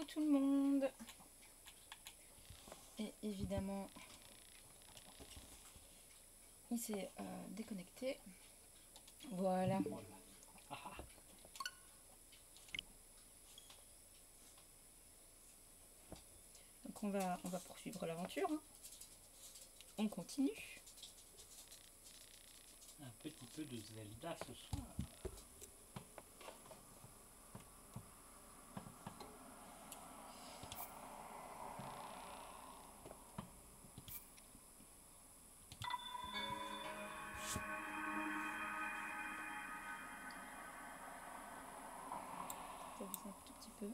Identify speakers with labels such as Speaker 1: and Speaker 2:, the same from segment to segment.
Speaker 1: Coucou tout le monde. Et évidemment, il s'est déconnecté. Voilà. Donc on va poursuivre l'aventure. Hein. On continue.
Speaker 2: Un petit peu de Zelda ce soir.
Speaker 1: Ça baisse un tout petit peu.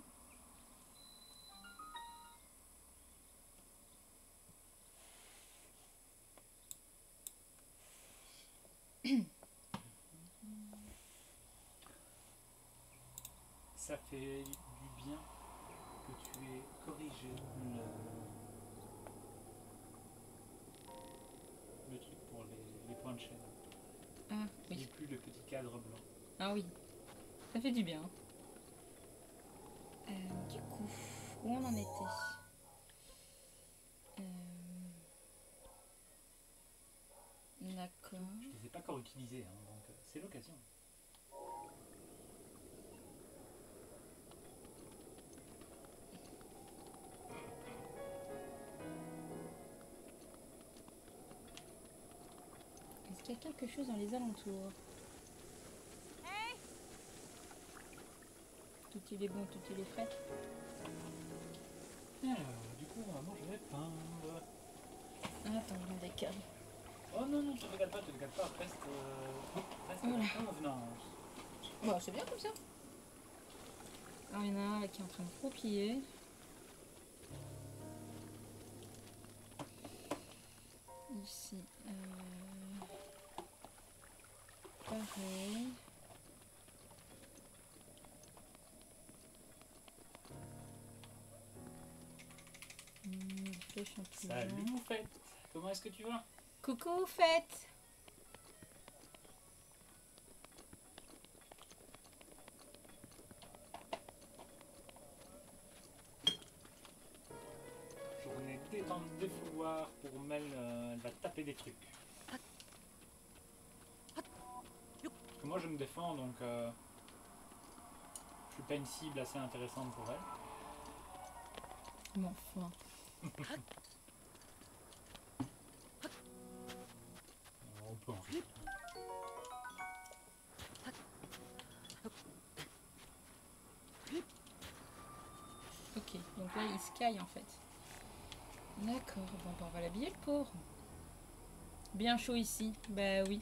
Speaker 2: Ça fait du bien que tu aies corrigé le truc pour les points de chaîne.
Speaker 1: Ah
Speaker 2: Il n'y
Speaker 1: oui.
Speaker 2: a plus le petit cadre blanc.
Speaker 1: Ah oui. Ça fait du bien. Du coup, où on en était D'accord.
Speaker 2: Je ne les ai pas encore utilisés, hein, donc c'est l'occasion.
Speaker 1: Est-ce qu'il y a quelque chose dans les alentours? Tout il est bon, tout il est frais.
Speaker 2: Alors, du coup, on va manger des pains.
Speaker 1: Attends, je me décale.
Speaker 2: Oh non, non, te décale pas, reste
Speaker 1: Voilà.
Speaker 2: à la convenance.
Speaker 1: Bon, c'est bien comme ça. Alors, il y en a un là qui est en train de croupiller. Ici, pareil. Des flèches en plus.
Speaker 2: Salut Moufette, comment est-ce que tu vas?
Speaker 1: Coucou, fête.
Speaker 2: Journée détente défouloir pour Mel, elle va taper des trucs. Parce que moi je me défends donc je suis pas une cible assez intéressante pour elle.
Speaker 1: Mais enfin.
Speaker 2: On peut en rire.
Speaker 1: Ok, donc là il se caille en fait. D'accord, bon bah, on va l'habiller le pauvre. Bien chaud ici, bah oui.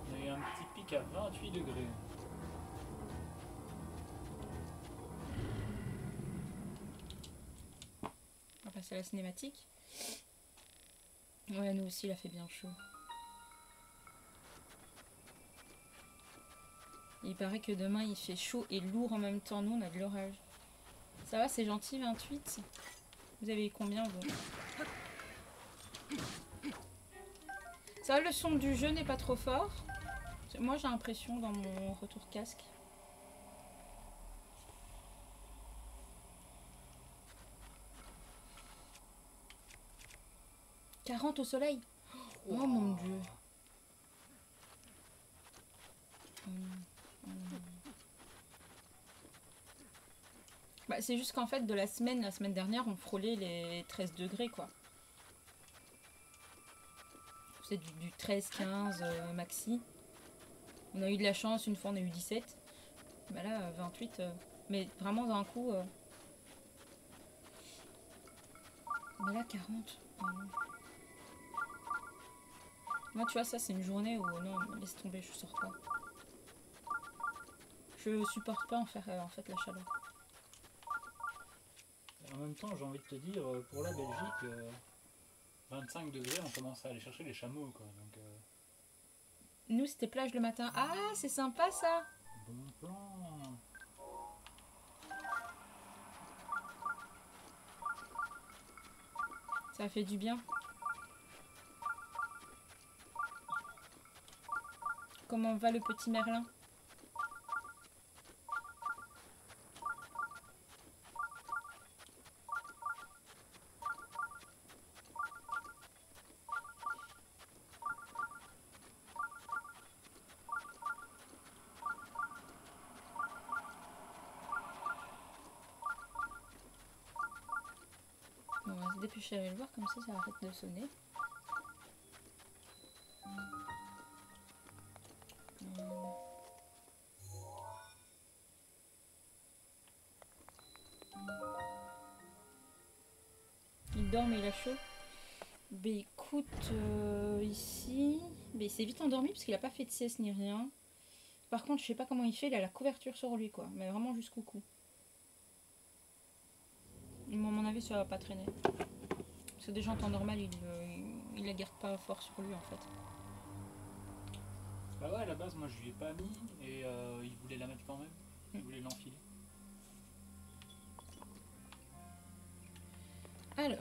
Speaker 2: Il y a eu un petit pic à 28 degrés.
Speaker 1: On va passer à la cinématique. Ouais, nous aussi il a fait bien chaud. Il paraît que demain il fait chaud et lourd en même temps. Nous on a de l'orage. Ça va, c'est gentil, 28. Vous avez eu combien vous? Ça va, le son du jeu n'est pas trop fort. Moi j'ai l'impression dans mon retour casque. « 40 au soleil. Oh mon dieu. Bah, c'est juste qu'en fait de la semaine dernière on frôlait les 13 degrés quoi. C'est du 13-15 maxi. On a eu de la chance, une fois on a eu 17. Bah là 28. Mais vraiment d'un coup. Mais là 40. Moi tu vois ça c'est une journée où non laisse tomber, je sors pas. Je supporte pas en fait la chaleur.
Speaker 2: En même temps, j'ai envie de te dire, pour la Belgique, 25 degrés, on commence à aller chercher les chameaux, quoi. Donc,
Speaker 1: Nous c'était plage le matin. Ah c'est sympa ça.
Speaker 2: bon plan.
Speaker 1: Ça fait du bien. Comment va le petit Merlin? On va se dépêcher d'aller le voir, comme ça arrête de sonner. Il dort mais il a chaud. Bah écoute, ici, bah, il s'est vite endormi parce qu'il a pas fait de sieste ni rien. Par contre, je sais pas comment il fait, il a la couverture sur lui quoi, mais vraiment jusqu'au cou. À mon avis, ça va pas traîner. Parce que déjà en temps normal, il la garde pas fort sur lui en fait.
Speaker 2: Bah ouais, à la base, moi je lui ai pas mis et il voulait la mettre quand même. Il voulait l'enfiler.
Speaker 1: Alors.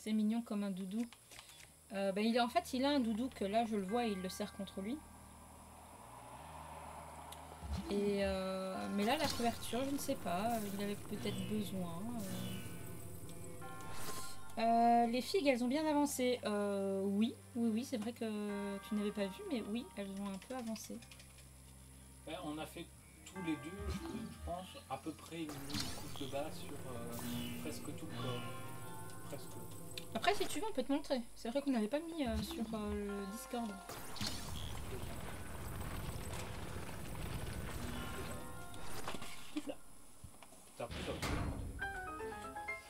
Speaker 1: C'est mignon comme un doudou. En fait, il a un doudou que là, je le vois et il le serre contre lui. Et mais là, la couverture, je ne sais pas. Il avait peut-être besoin. Les figues, elles ont bien avancé. Oui, c'est vrai que tu n'avais pas vu, mais oui, elles ont un peu avancé.
Speaker 2: Ouais, on a fait tous les deux, je pense, à peu près une couche de base sur presque tout le corps. Presque.
Speaker 1: Après, si tu veux, on peut te montrer. C'est vrai qu'on n'avait pas mis sur le Discord.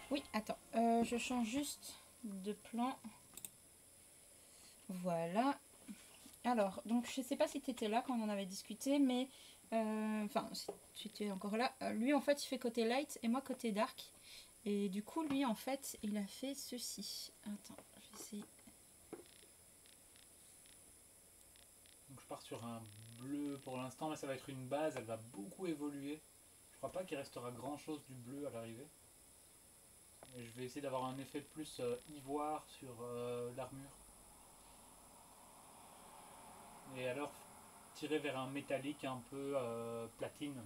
Speaker 1: Oui, attends. Je change juste de plan. Voilà. Alors, donc je sais pas si tu étais là quand on en avait discuté, mais enfin, si tu es encore là, lui en fait il fait côté light et moi côté dark. Et du coup, lui en fait, il a fait ceci. Attends, je vais essayer.
Speaker 2: Donc je pars sur un bleu pour l'instant, mais ça va être une base, elle va beaucoup évoluer. Je crois pas qu'il restera grand chose du bleu à l'arrivée. Et je vais essayer d'avoir un effet plus ivoire sur l'armure. Et alors tirer vers un métallique un peu platine.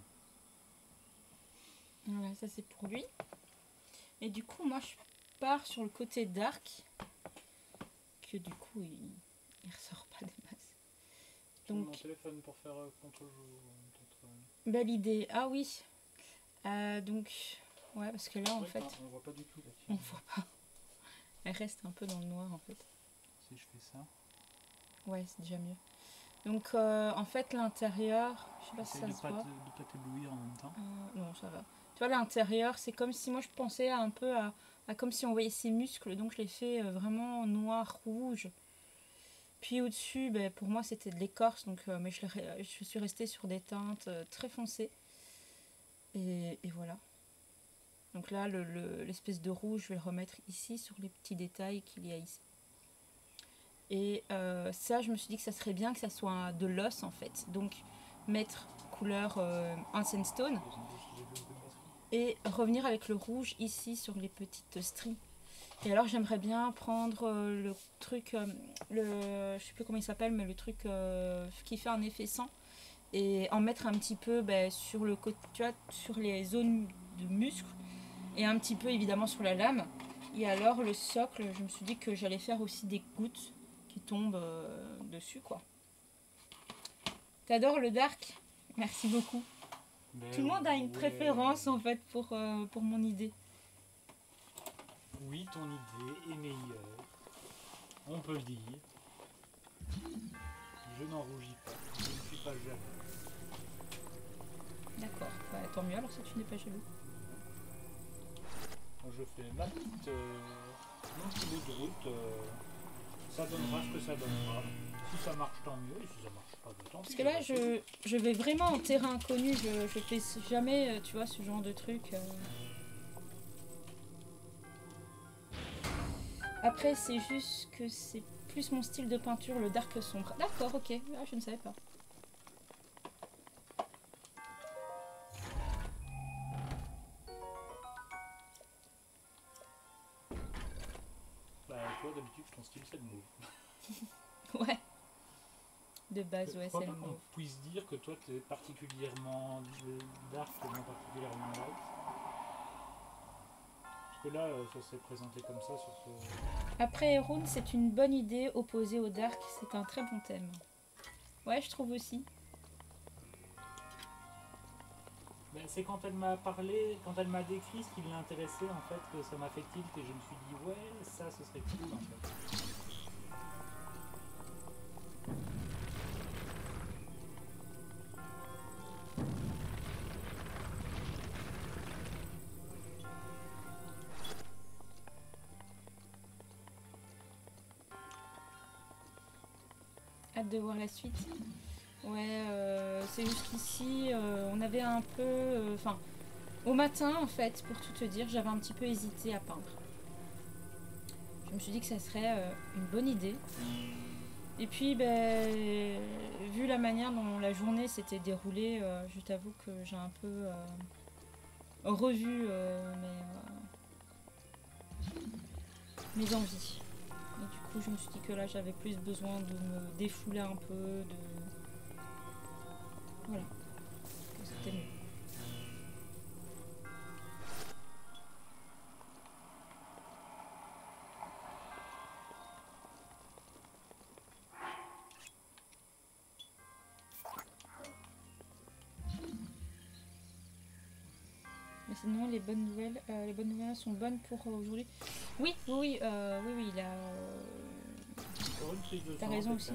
Speaker 1: Voilà, ça c'est pour lui. Et du coup, moi je pars sur le côté dark. Que du coup, il ressort pas des masses.
Speaker 2: Donc, mon téléphone pour faire contrôle.
Speaker 1: Belle idée. Ah oui. Donc, ouais, parce que là en fait.
Speaker 2: On voit pas du tout là-dessus.
Speaker 1: On voit pas. Elle reste un peu dans le noir en fait.
Speaker 2: Si je fais ça.
Speaker 1: Ouais, c'est déjà mieux. Donc en fait l'intérieur, je sais pas si ça se voit.
Speaker 2: De pas t'éblouir en même temps.
Speaker 1: Non, ça va. Tu vois l'intérieur, c'est comme si moi je pensais un peu à comme si on voyait ses muscles, donc je l'ai fait vraiment noir, rouge. Puis au-dessus, pour moi c'était de l'écorce, donc mais je suis restée sur des teintes très foncées. Et voilà. Donc là, l'espèce de rouge, je vais le remettre ici sur les petits détails qu'il y a ici. Et ça, je me suis dit que ça serait bien que ça soit de l'os en fait. Donc mettre couleur Ancient Stone et revenir avec le rouge ici sur les petites stries. Et alors j'aimerais bien prendre le truc, je sais plus comment il s'appelle, mais le truc qui fait un effet sang et en mettre un petit peu sur le côté, tu vois, sur les zones de muscles et un petit peu évidemment sur la lame. Et alors le socle, je me suis dit que j'allais faire aussi des gouttes qui tombent dessus quoi. T'adores le dark? Merci beaucoup.
Speaker 2: Mais
Speaker 1: tout le monde a une préférence en fait pour mon idée.
Speaker 2: Oui, ton idée est meilleure. On peut le dire. Je n'en rougis pas. Je ne suis pas jaloux.
Speaker 1: D'accord. Tant mieux alors si tu n'es pas jaloux.
Speaker 2: Je fais ma petite, mon petit bout de route. Ça donnera ce que ça donnera. Si ça marche, tant mieux. Et si ça marche pas, tant pis.
Speaker 1: Parce que là, je vais vraiment en terrain inconnu. Je fais jamais, tu vois, ce genre de truc. Après, c'est juste que c'est plus mon style de peinture, le dark sombre. D'accord, ok. Ah, je ne savais pas.
Speaker 2: Toi, d'habitude, ton style, c'est le mauve.
Speaker 1: Ouais. De base, ouais, c'est le mauve.
Speaker 2: On puisse dire que toi, tu es particulièrement dark et non particulièrement light. que là, ça s'est présenté comme ça sur ce...
Speaker 1: Après, Rune, c'est une bonne idée opposée au Dark. C'est un très bon thème. Ouais, je trouve aussi.
Speaker 2: Ben, c'est quand elle m'a parlé, quand elle m'a décrit ce qui l'intéressait en fait, que ça m'a fait tilt et je me suis dit ouais, ça ce serait cool en fait.
Speaker 1: Hâte de voir la suite. Ouais, c'est juste qu'ici, on avait un peu... Enfin, au matin, en fait, pour tout te dire, j'avais un petit peu hésité à peindre. Je me suis dit que ça serait une bonne idée. Et puis, ben, vu la manière dont la journée s'était déroulée, je t'avoue que j'ai un peu revu mes envies. Et du coup, je me suis dit que là, j'avais plus besoin de me défouler un peu, de... Voilà, que c'était mieux. Mais sinon, les bonnes nouvelles sont bonnes pour aujourd'hui. Oui, oui, il a... T'as raison aussi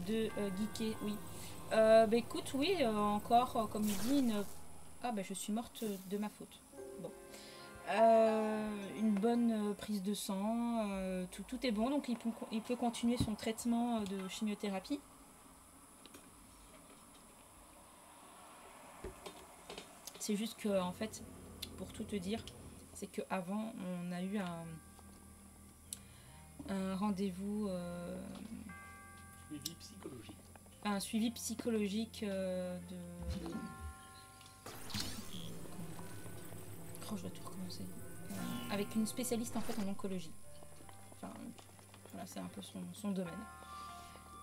Speaker 1: de geeker, oui. Bah écoute, oui, encore, comme il dit, ah bah je suis morte de ma faute. Bon. Une bonne prise de sang, tout est bon, donc il peut continuer son traitement de chimiothérapie. C'est juste que, en fait, pour tout te dire, c'est qu'avant, on a eu un rendez-vous...
Speaker 2: Suivi psychologique.
Speaker 1: Un suivi psychologique Oh, je dois tout recommencer. Avec une spécialiste en fait en oncologie. Enfin, voilà, c'est un peu son domaine.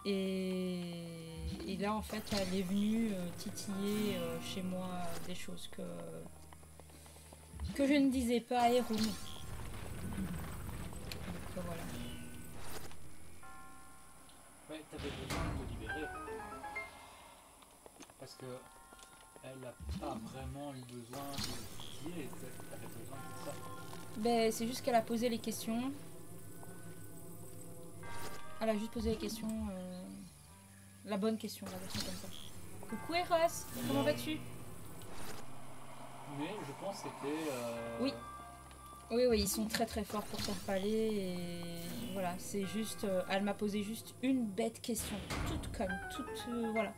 Speaker 1: Et là, en fait, elle est venue titiller chez moi des choses que je ne disais pas à Héroum. Donc voilà.
Speaker 2: Ouais, t'avais besoin de te libérer. Parce que elle n'a pas vraiment eu besoin de titiller, t'avais besoin de ça.
Speaker 1: Ben, c'est juste qu'elle a posé les questions. Elle a juste posé les questions. La bonne question, on va dire ça comme ça. Coucou Eros, comment vas-tu?
Speaker 2: Mais je pense que c'était...
Speaker 1: Oui. Oui, ils sont très très forts pour faire parler et voilà, c'est juste, elle m'a posé juste une bête question, toute conne, toute, voilà.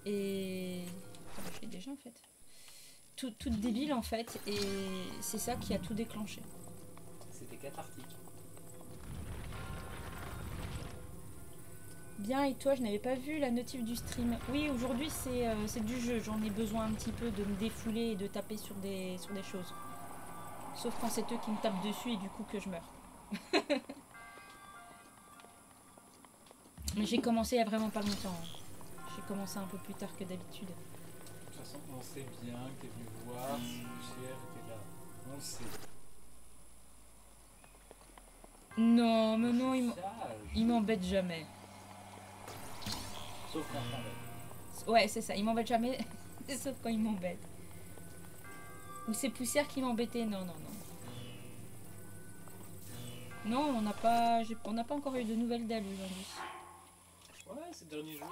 Speaker 1: Et, ah bah, je l'ai déjà en fait, toute débile en fait, et c'est ça qui a tout déclenché.
Speaker 2: C'était cathartique.
Speaker 1: Bien, et toi, je n'avais pas vu la notif du stream. Oui, aujourd'hui c'est du jeu, j'en ai besoin un petit peu de me défouler et de taper sur des choses. Sauf quand c'est eux qui me tapent dessus et du coup que je meurs. Mais j'ai commencé il y a vraiment pas longtemps. J'ai commencé un peu plus tard que d'habitude.
Speaker 2: De toute façon, on sait bien que t'es venu voir si Poussière était là. On le sait.
Speaker 1: Non, mais non, il m'embête jamais.
Speaker 2: Sauf quand je t'embête.
Speaker 1: Ouais, c'est ça, il m'embête jamais. Sauf quand il m'embête. Ou c'est Poussière qui m'embêtait. Non. Non, on n'a pas encore eu de nouvelles d'elle aujourd'hui.
Speaker 2: Ouais, ces derniers jours,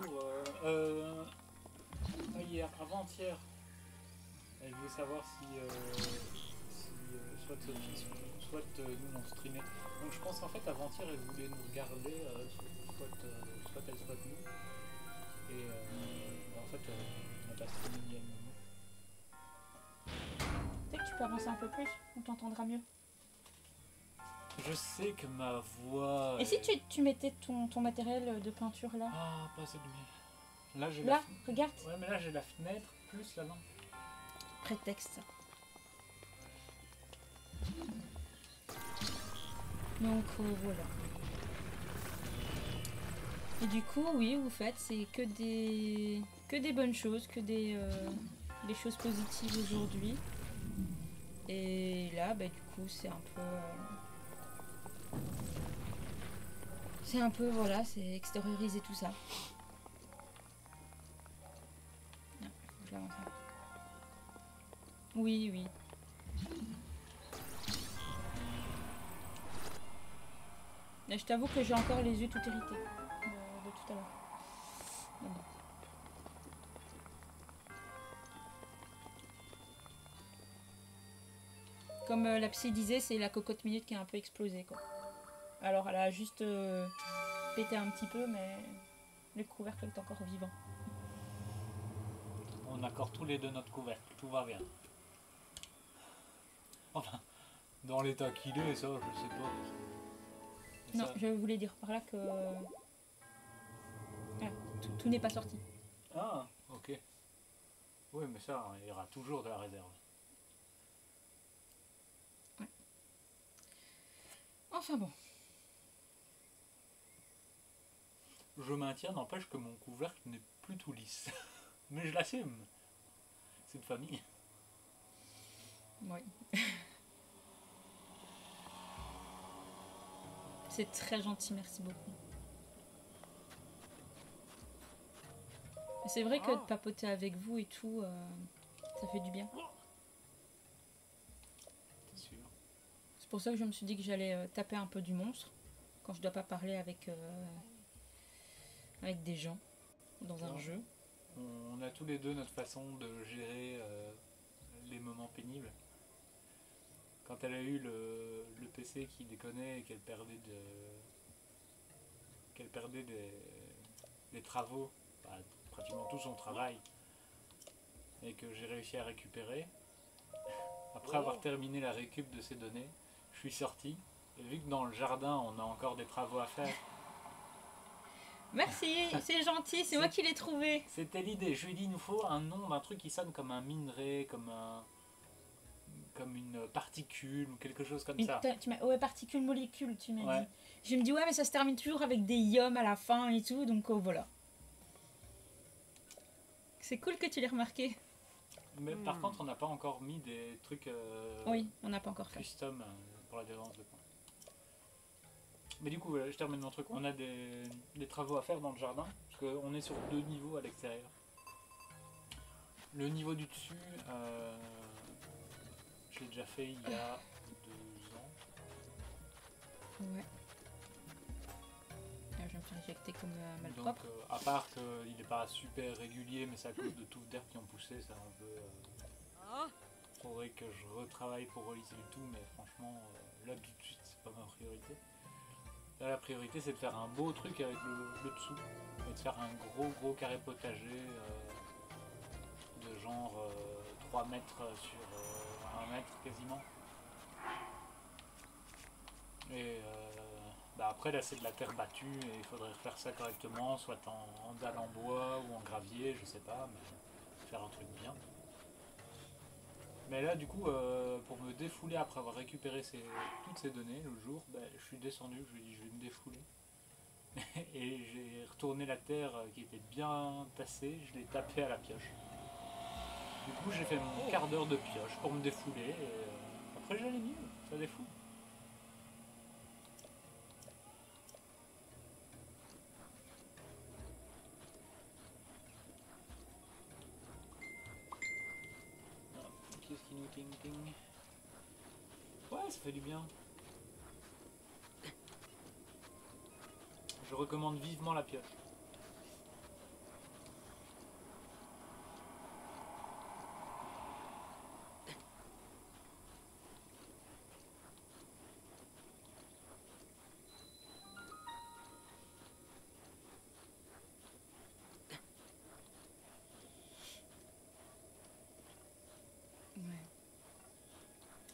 Speaker 2: pas hier, avant-hier, elle voulait savoir si soit Sophie, soit nous on streamait. Donc je pense qu'en fait avant-hier elle voulait nous regarder, soit elle, soit nous. Et en fait on n'a pas streamé ni elle ni nous.
Speaker 1: Peut-être que tu peux avancer un peu plus, on t'entendra mieux.
Speaker 2: Je sais que ma voix...
Speaker 1: Et si tu mettais ton matériel de peinture là?
Speaker 2: Ah, pas assez de lumière. Là, j'ai
Speaker 1: là, regarde.
Speaker 2: Ouais, mais là, j'ai la fenêtre plus la lampe.
Speaker 1: Prétexte. Donc voilà. Et du coup, oui, vous faites, c'est que des bonnes choses, que des choses positives aujourd'hui. Et là, bah, du coup, c'est un peu... c'est un peu, voilà, c'est extérioriser tout ça. Non, faut que je l'avance. Oui, oui. Et je t'avoue que j'ai encore les yeux tout irrités de tout à l'heure. Non, non. Comme la psy disait, c'est la cocotte minute qui a un peu explosé, quoi. Alors elle a juste pété un petit peu, mais le couvercle est encore vivant.
Speaker 2: On accorde tous les deux notre couvercle, tout va bien. Enfin, dans l'état qu'il est, ça, je sais pas. Et
Speaker 1: Non,
Speaker 2: ça...
Speaker 1: je voulais dire par là que tout n'est pas sorti.
Speaker 2: Ah, ok. Oui, mais ça, il y aura toujours de la réserve.
Speaker 1: Ouais. Enfin bon.
Speaker 2: Je maintiens, n'empêche que mon couvercle n'est plus tout lisse. Mais je l'assume. C'est de famille.
Speaker 1: Oui. C'est très gentil, merci beaucoup. C'est vrai que de papoter avec vous et tout, ça fait du bien.
Speaker 2: C'est sûr.
Speaker 1: C'est pour ça que je me suis dit que j'allais taper un peu du monstre quand je dois pas parler avec des gens dans un jeu.
Speaker 2: On a tous les deux notre façon de gérer les moments pénibles. Quand elle a eu le PC qui déconnait et qu'elle perdait des travaux, bah, pratiquement tout son travail, et que j'ai réussi à récupérer, après avoir terminé la récup de ces données, je suis sorti, et vu que dans le jardin on a encore des travaux à faire,
Speaker 1: Merci, c'est gentil, c'est moi qui l'ai trouvé.
Speaker 2: c'était l'idée. Je lui ai dit il nous faut un nom d'un truc qui sonne comme un minerai, comme une particule ou quelque chose comme ça.
Speaker 1: Ouais, particule, molécule, tu m'as
Speaker 2: Ouais.
Speaker 1: dit. Je me dis, ouais, mais ça se termine toujours avec des ium à la fin et tout, donc voilà. C'est cool que tu l'aies remarqué.
Speaker 2: Mais par contre, on n'a pas encore mis des trucs
Speaker 1: Oui, on n'a pas encore fait.
Speaker 2: custom pour la défense de points. Mais du coup, je termine mon truc. On a des travaux à faire dans le jardin, parce qu'on est sur 2 niveaux à l'extérieur. Le niveau du dessus, je l'ai déjà fait il y a 2 ans.
Speaker 1: Ouais. Je vais me faire éjecter comme
Speaker 2: Donc,
Speaker 1: malpropre.
Speaker 2: à part qu'il n'est pas super régulier, mais c'est à cause de touffes d'herbe qui ont poussé, ça un peu. Faudrait que je retravaille pour relisser le tout, mais franchement, là tout de suite, c'est pas ma priorité. Là, la priorité, c'est de faire un beau truc avec le dessous, et de faire un gros carré potager de genre 3 mètres sur 1 mètre quasiment. Et après, là, c'est de la terre battue, et il faudrait refaire ça correctement, soit en dalle en bois ou en gravier, je sais pas, mais faire un truc bien. Mais là, du coup, pour me défouler après avoir récupéré toutes ces données le jour, je suis descendu, je lui ai dit je vais me défouler. Et j'ai retourné la terre qui était bien tassée, je l'ai tapée à la pioche. Du coup, j'ai fait mon quart d'heure de pioche pour me défouler, et après j'allais mieux, ça défoule. Qu'est-ce qui nous ting. Ouais, ça fait du bien. Je recommande vivement la pioche.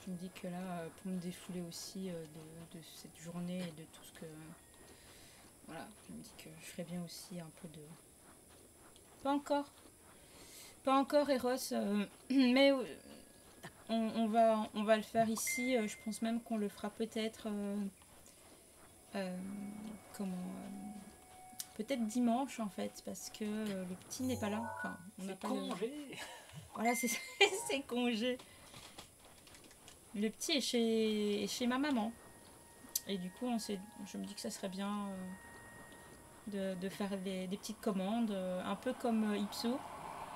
Speaker 1: Je me dis que là, pour me défouler aussi de cette journée et de tout ce que... Voilà, je me dis que je ferais bien aussi un peu de... Pas encore, Eros, mais on va le faire ici. Je pense même qu'on le fera peut-être... peut-être dimanche en fait, parce que le petit n'est pas là. Enfin, on n'a
Speaker 2: C'est
Speaker 1: pas
Speaker 2: congé.
Speaker 1: Voilà, c'est congé. Le petit est chez ma maman. Et du coup, je me dis que ça serait bien de faire des petites commandes, un peu comme Ipso.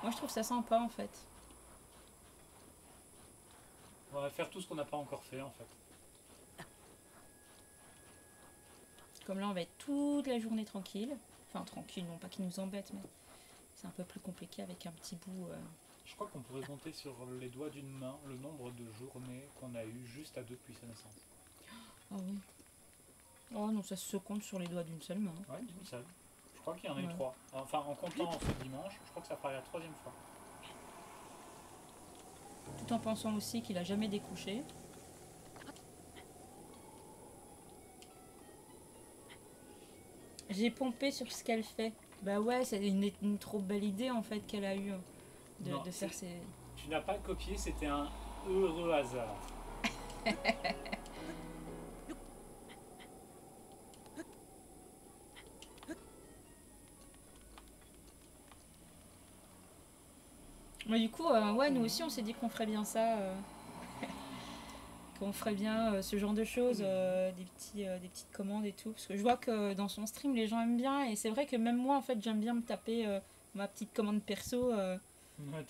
Speaker 1: Moi, je trouve ça sympa en fait.
Speaker 2: On va faire tout ce qu'on n'a pas encore fait en fait.
Speaker 1: Comme là, on va être toute la journée tranquille. Enfin, tranquille, non pas qu'il nous embête, mais c'est un peu plus compliqué avec un petit bout.
Speaker 2: Je crois qu'on pourrait compter sur les doigts d'une main le nombre de journées qu'on a eu juste à deux depuis sa naissance.
Speaker 1: Ah oui. Oh non, ça se compte sur les doigts d'une seule main.
Speaker 2: Ouais, d'une seule. Je crois qu'il y en a eu
Speaker 1: Ouais.
Speaker 2: 3. Enfin, en comptant ce dimanche, je crois que ça paraît la 3e fois.
Speaker 1: Tout en pensant aussi qu'il a jamais découché. J'ai pompé sur ce qu'elle fait. Bah ouais, c'est une trop belle idée en fait qu'elle a eue
Speaker 2: Non,
Speaker 1: de faire ses...
Speaker 2: Tu n'as pas copié, c'était un heureux hasard.
Speaker 1: Mais du coup, ouais, nous aussi on s'est dit qu'on ferait bien ça. Qu'on ferait bien ce genre de choses, des petites commandes et tout. Parce que je vois que dans son stream, les gens aiment bien. Et c'est vrai que même moi, en fait, j'aime bien me taper ma petite commande perso.
Speaker 2: Ouais,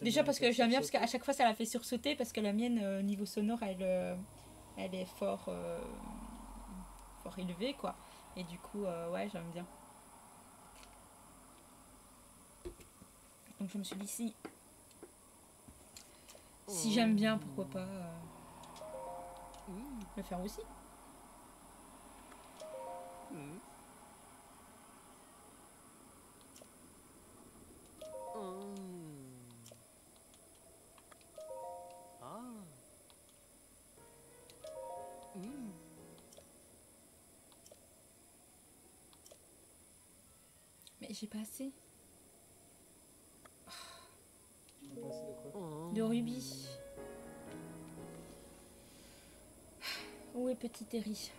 Speaker 1: Déjà parce que j'aime bien, parce qu'à chaque fois, ça la fait sursauter. Parce que la mienne, niveau sonore, elle est fort élevée, quoi. Et du coup, ouais, j'aime bien. Donc je me suis dit, si j'aime bien, pourquoi pas le faire aussi. Mais j'ai pas assez
Speaker 2: Tu n'as pas assez de quoi?
Speaker 1: de rubis. Où est petit Terry?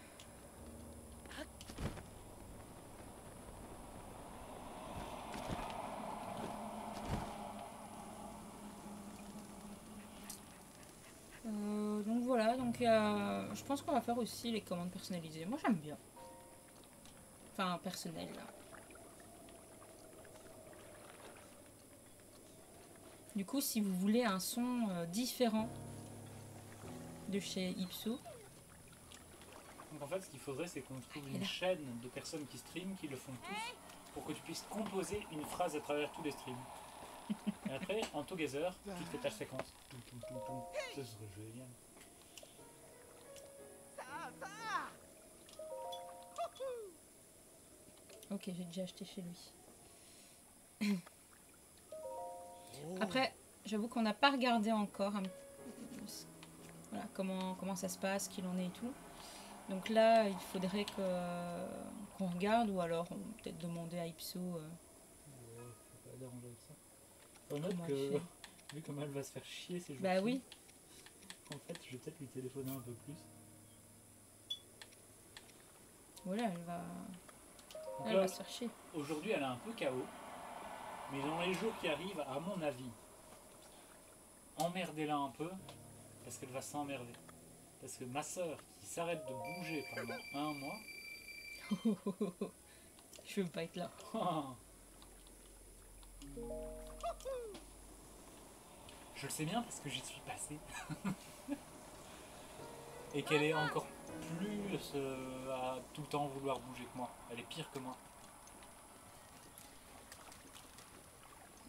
Speaker 1: Donc voilà, donc je pense qu'on va faire aussi les commandes personnalisées. Moi j'aime bien. Enfin personnel là. Du coup si vous voulez un son différent de chez Ipso.
Speaker 2: Donc en fait, ce qu'il faudrait, c'est qu'on trouve une chaîne de personnes qui streament, qui le font tous, pour que tu puisses composer une phrase à travers tous les streams. Et après, en together, tu te fais ta séquence. Ce serait génial.
Speaker 1: Ok, j'ai déjà acheté chez lui. Après, j'avoue qu'on n'a pas regardé encore voilà, comment ça se passe, qu'il en est et tout. Donc là, il faudrait qu'on regarde ou alors on peut peut-être demander à Ipso.
Speaker 2: Ouais, faut pas déranger avec ça. Faut noter
Speaker 1: Comment
Speaker 2: que,
Speaker 1: elle fait.
Speaker 2: vu comme elle va se faire chier ces jours-ci,
Speaker 1: Bah oui.
Speaker 2: en fait, je vais peut-être lui téléphoner un peu plus.
Speaker 1: Voilà, elle va
Speaker 2: Donc là,
Speaker 1: se faire chier.
Speaker 2: aujourd'hui, elle a un peu KO. Mais dans les jours qui arrivent, à mon avis, emmerdez-la un peu, parce qu'elle va s'emmerder. Parce que ma soeur, qui s'arrête de bouger pendant un mois,
Speaker 1: Je veux pas être là.
Speaker 2: je le sais bien parce que j'y suis passé. Et qu'elle est encore plus à tout le temps vouloir bouger que moi. Elle est pire que moi.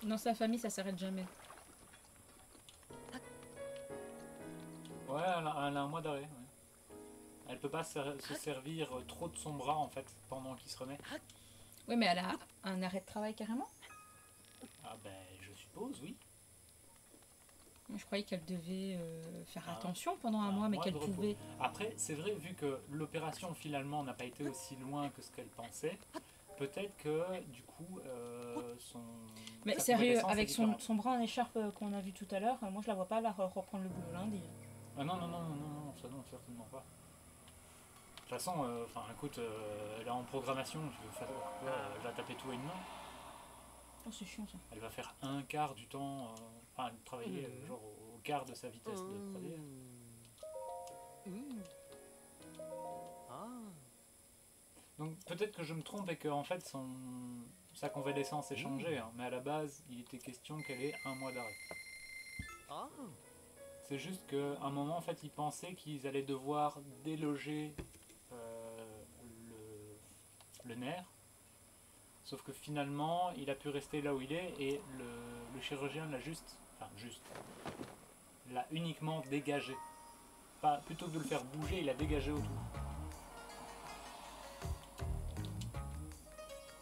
Speaker 1: Dans sa famille, ça s'arrête jamais.
Speaker 2: Ouais, elle a un mois d'arrêt. Ouais. Elle peut pas se servir trop de son bras en fait pendant qu'il se remet.
Speaker 1: Oui, mais elle a un arrêt de travail carrément.
Speaker 2: Ah ben je suppose, oui.
Speaker 1: Je croyais qu'elle devait faire
Speaker 2: Ah,
Speaker 1: attention pendant un mois, mais qu'elle
Speaker 2: de repos.
Speaker 1: pouvait.
Speaker 2: Après, c'est vrai, vu que l'opération finalement n'a pas été aussi loin que ce qu'elle pensait, peut-être que du coup
Speaker 1: Mais
Speaker 2: sa
Speaker 1: sérieux,
Speaker 2: convalescence est
Speaker 1: avec
Speaker 2: différente.
Speaker 1: son bras en écharpe qu'on a vu tout à l'heure, moi je la vois pas la reprendre le boulot lundi.
Speaker 2: Ah non, ça non, certainement pas. De toute façon, écoute, elle est en programmation, tu veux faire quoi? Elle va taper tout à une main.
Speaker 1: Oh, c'est chiant ça.
Speaker 2: Elle va faire un quart du temps, travailler genre au quart de sa vitesse de 3D. Donc peut-être que je me trompe et que en fait sa convalescence est changée, hein, mais à la base il était question qu'elle ait 1 mois d'arrêt. C'est juste qu'à un moment en fait ils pensaient qu'ils allaient devoir déloger le nerf, sauf que finalement il a pu rester là où il est et le chirurgien l'a uniquement dégagé. Pas, plutôt que de le faire bouger, il a dégagé autour.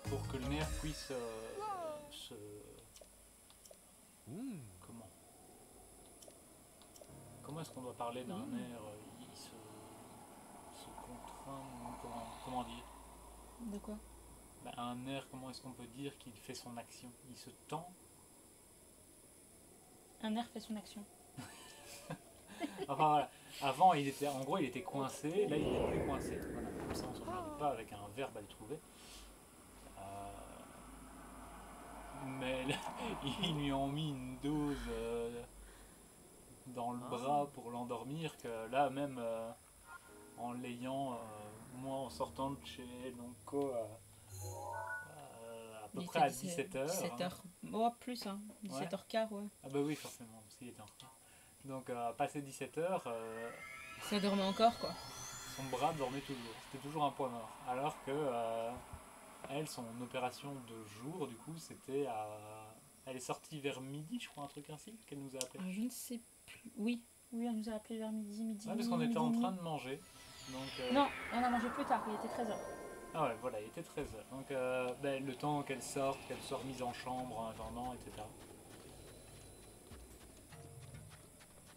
Speaker 2: Pour que le nerf puisse Comment est-ce qu'on doit parler d'un nerf il se contraint, comment dire?
Speaker 1: De quoi?
Speaker 2: Ben, un nerf, comment est-ce qu'on peut dire qu'il fait son action? Il se tend?
Speaker 1: Un nerf fait son action.
Speaker 2: Enfin voilà, avant il était, en gros il était coincé, là il n'est plus coincé. Voilà, comme ça on ne s'emmerde pas avec un verbe à le trouver. Mais là, ils lui ont mis une dose dans le bras pour l'endormir que là même en l'ayant, moi en sortant de chez Nonco à peu près à 17h.
Speaker 1: 17h, oh plus hein, 17h15 ouais.
Speaker 2: Ah bah oui forcément, parce qu'il était en retard. Donc passé 17h,
Speaker 1: ça dormait encore quoi.
Speaker 2: Son bras dormait toujours, c'était toujours un point mort. Alors que elle, son opération de jour, du coup, c'était à... Elle est sortie vers midi, je crois, un truc ainsi, qu'elle nous a appelé.
Speaker 1: Je ne sais plus. Oui, elle nous a appelé vers midi.
Speaker 2: Ouais, parce qu'on était en train de manger. Donc,
Speaker 1: non, on a mangé plus tard, il était 13h.
Speaker 2: Ah ouais, voilà, il était 13h. Donc, le temps qu'elle sorte, qu'elle soit remise en chambre en attendant, etc.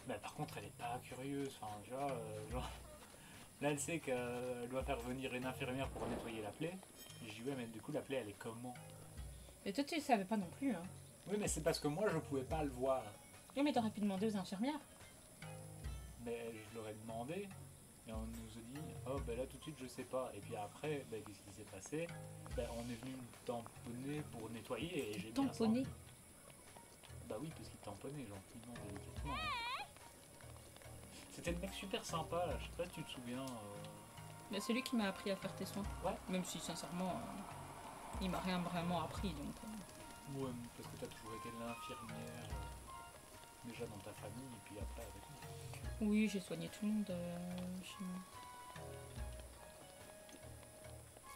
Speaker 2: Mais par contre, elle est pas curieuse. Enfin, tu vois, genre... Là, elle sait qu'elle doit faire venir une infirmière pour nettoyer la plaie. Et je dis, ouais, mais du coup, la plaie, elle est comment?
Speaker 1: Mais toi, tu le savais pas non plus. Hein.
Speaker 2: Oui, mais c'est parce que moi, je pouvais pas le voir.
Speaker 1: Oui, mais t'aurais pu demander aux infirmières.
Speaker 2: Mais je leur ai demandé. Et on nous a dit, oh, ben là, tout de suite, je sais pas. Et puis après, ben, qu'est-ce qui s'est passé? Ben, on est venu me tamponner pour nettoyer et j'ai bien senti.
Speaker 1: Tamponner?
Speaker 2: Bah oui, parce qu'il tamponnait gentiment, délicatement. C'était le mec super sympa, là. Je sais pas si tu te souviens.
Speaker 1: Bah, c'est lui qui m'a appris à faire tes soins.
Speaker 2: Ouais.
Speaker 1: Même si, sincèrement, il m'a rien vraiment appris. Donc,
Speaker 2: Ouais, parce que t'as toujours été l'infirmière, déjà dans ta famille, et puis après avec nous.
Speaker 1: Oui, j'ai soigné tout le monde chez moi.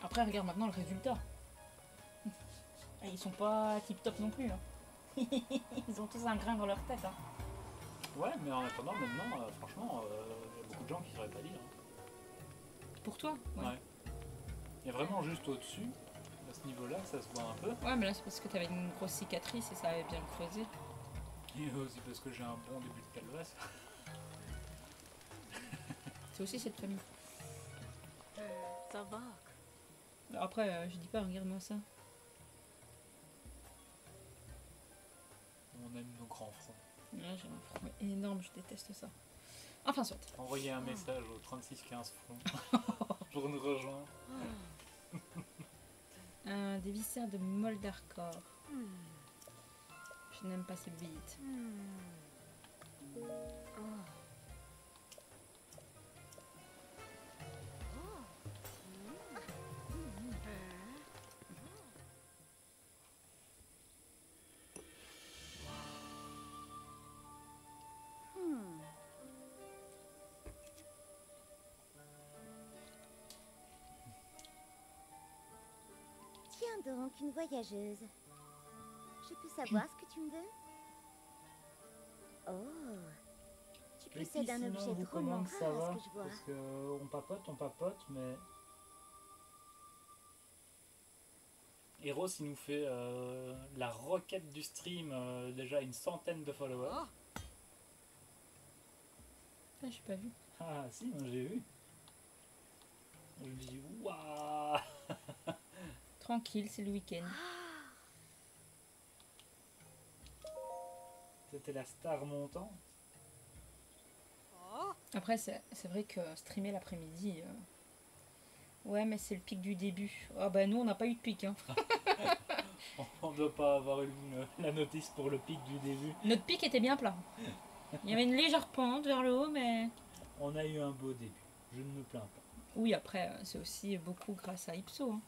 Speaker 1: Après, regarde maintenant le résultat. Ils sont pas tip top non plus. Hein. Ils ont tous un grain dans leur tête. Hein.
Speaker 2: Ouais, mais en attendant, maintenant, franchement, il y a beaucoup de gens qui ne sauraient pas lire. Hein.
Speaker 1: Pour toi?
Speaker 2: Ouais. Il y a vraiment juste au-dessus, à ce niveau-là, ça se voit un peu.
Speaker 1: Ouais, mais là, c'est parce que tu avais une grosse cicatrice et ça avait bien creusé.
Speaker 2: Et aussi parce que j'ai un bon début de calvasse.
Speaker 1: C'est aussi cette famille.
Speaker 3: Ça va.
Speaker 1: Après, je dis pas, regarde-moi ça.
Speaker 2: On aime nos grands fronts.
Speaker 1: Là, j'ai un front énorme, je déteste ça. Enfin, soit.
Speaker 2: Envoyez un message au 3615 front pour nous rejoindre.
Speaker 1: Des viscères de Moldarkor. Je n'aime pas ces bites.
Speaker 3: Tiens donc, une voyageuse. Je peux savoir ce que tu me veux? Oh, tu possèdes un objet drôlement rare, à ce que je vois.
Speaker 2: Parce qu'on papote, mais... Eros, il nous fait la requête du stream, déjà une centaine de followers.
Speaker 1: Ah, j'ai pas vu.
Speaker 2: Ah si, moi j'ai vu. Je me dis, waouh.
Speaker 1: Tranquille, c'est le week-end.
Speaker 2: C'était la star montante.
Speaker 1: Après, c'est vrai que streamer l'après-midi... Ouais, mais c'est le pic du début. Ah bah nous, on n'a pas eu de pic. Hein.
Speaker 2: On ne doit pas avoir la notice pour le pic du début.
Speaker 1: Notre pic était bien plat. Il y avait une légère pente vers le haut, mais...
Speaker 2: On a eu un beau début. Je ne me plains pas.
Speaker 1: Oui, après, c'est aussi beaucoup grâce à Ipso. Hein.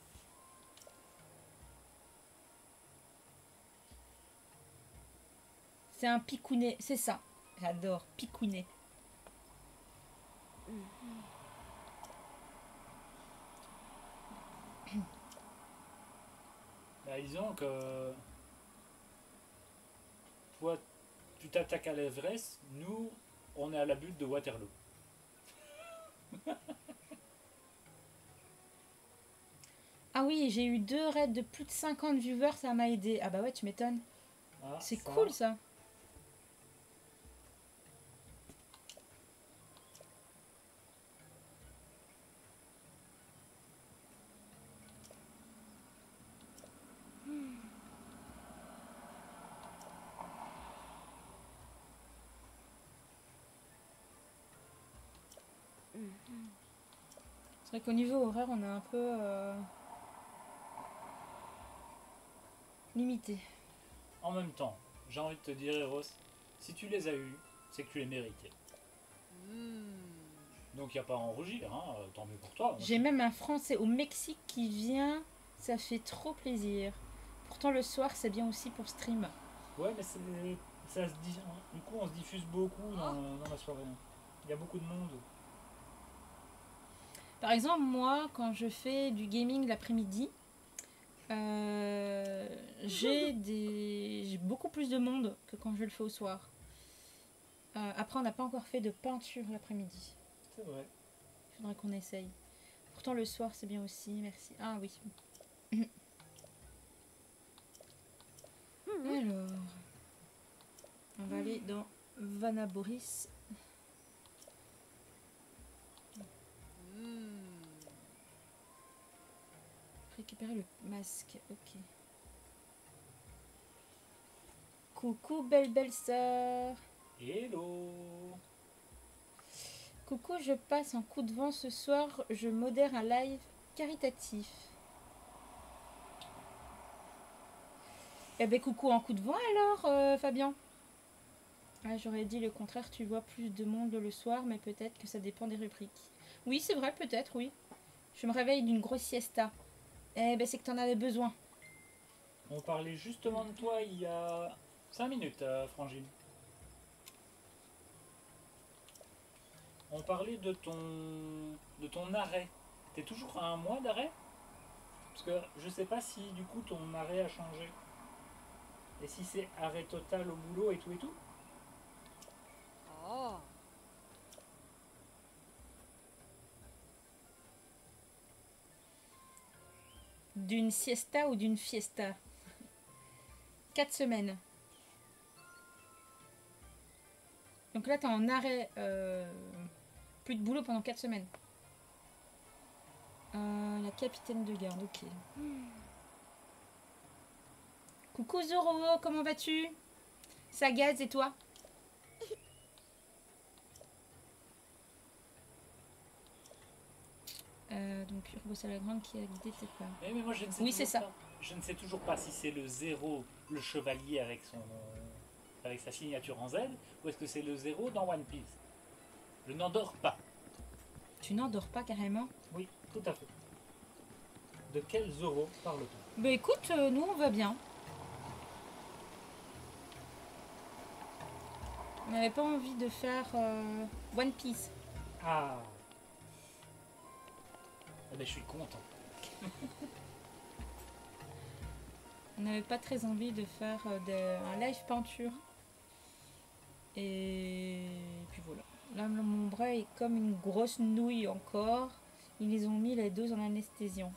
Speaker 1: C'est un picounet, c'est ça. J'adore, picounet.
Speaker 2: Bah, disons que toi, tu t'attaques à l'Everest, nous, on est à la butte de Waterloo.
Speaker 1: Ah oui, j'ai eu 2 raids de plus de 50 viewers, ça m'a aidé. Ah bah ouais, tu m'étonnes.
Speaker 2: Ah,
Speaker 1: C'est
Speaker 2: ça,
Speaker 1: cool ça. C'est vrai qu'au niveau horaire, on est un peu limité.
Speaker 2: En même temps, j'ai envie de te dire, Eros, si tu les as eus, c'est que tu les méritais. Donc il n'y a pas à en rougir, hein, tant mieux pour toi. Moi,
Speaker 1: J'ai même un Français au Mexique qui vient, ça fait trop plaisir. Pourtant le soir, c'est bien aussi pour stream.
Speaker 2: Ouais, mais ça se dit, du coup, on se diffuse beaucoup dans la soirée. Il y a beaucoup de monde.
Speaker 1: Par exemple, moi, quand je fais du gaming l'après-midi, j'ai beaucoup plus de monde que quand je le fais au soir. Après, on n'a pas encore fait de peinture l'après-midi.
Speaker 2: C'est vrai.
Speaker 1: Il faudrait qu'on essaye. Pourtant, le soir, c'est bien aussi. Merci. Ah oui. Alors, on va aller dans Vanaboris. Récupérer le masque. Ok. Coucou, belle sœur.
Speaker 2: Hello.
Speaker 1: Coucou, je passe en coup de vent ce soir. Je modère un live caritatif. Eh ben coucou en coup de vent alors, Fabien. Ah, j'aurais dit le contraire, tu vois plus de monde le soir, mais peut-être que ça dépend des rubriques. Oui, c'est vrai, peut-être, oui. Je me réveille d'une grosse siesta. Eh ben c'est que t'en avais besoin.
Speaker 2: On parlait justement de toi il y a 5 minutes, Frangine. On parlait de ton arrêt. T'es toujours à un mois d'arrêt? Parce que je sais pas si du coup ton arrêt a changé. Et si c'est arrêt total au boulot et tout et tout.
Speaker 1: D'une siesta ou d'une fiesta? 4 semaines. Donc là, t'es en arrêt. Plus de boulot pendant 4 semaines. La capitaine de garde, ok. Coucou Zoro, comment vas-tu? Sagaz et toi? Donc Urbo Salagrande qui a guidé tes pas.
Speaker 2: Mais moi je ne sais
Speaker 1: Oui,
Speaker 2: toujours
Speaker 1: c'est ça.
Speaker 2: pas. Je ne sais toujours pas si c'est le 0, le chevalier avec sa signature en Z, ou est-ce que c'est le 0 dans One Piece. Je n'endors pas.
Speaker 1: Tu n'endors pas carrément?
Speaker 2: Oui, tout à fait. De quel Zoro parle-t-on?
Speaker 1: Bah écoute, nous on va bien. On n'avait pas envie de faire One Piece.
Speaker 2: Ah. Eh ben, je suis content.
Speaker 1: On n'avait pas très envie de faire un live peinture. Et puis voilà. Là, mon bras est comme une grosse nouille encore. Ils les ont mis les deux en anesthésiant.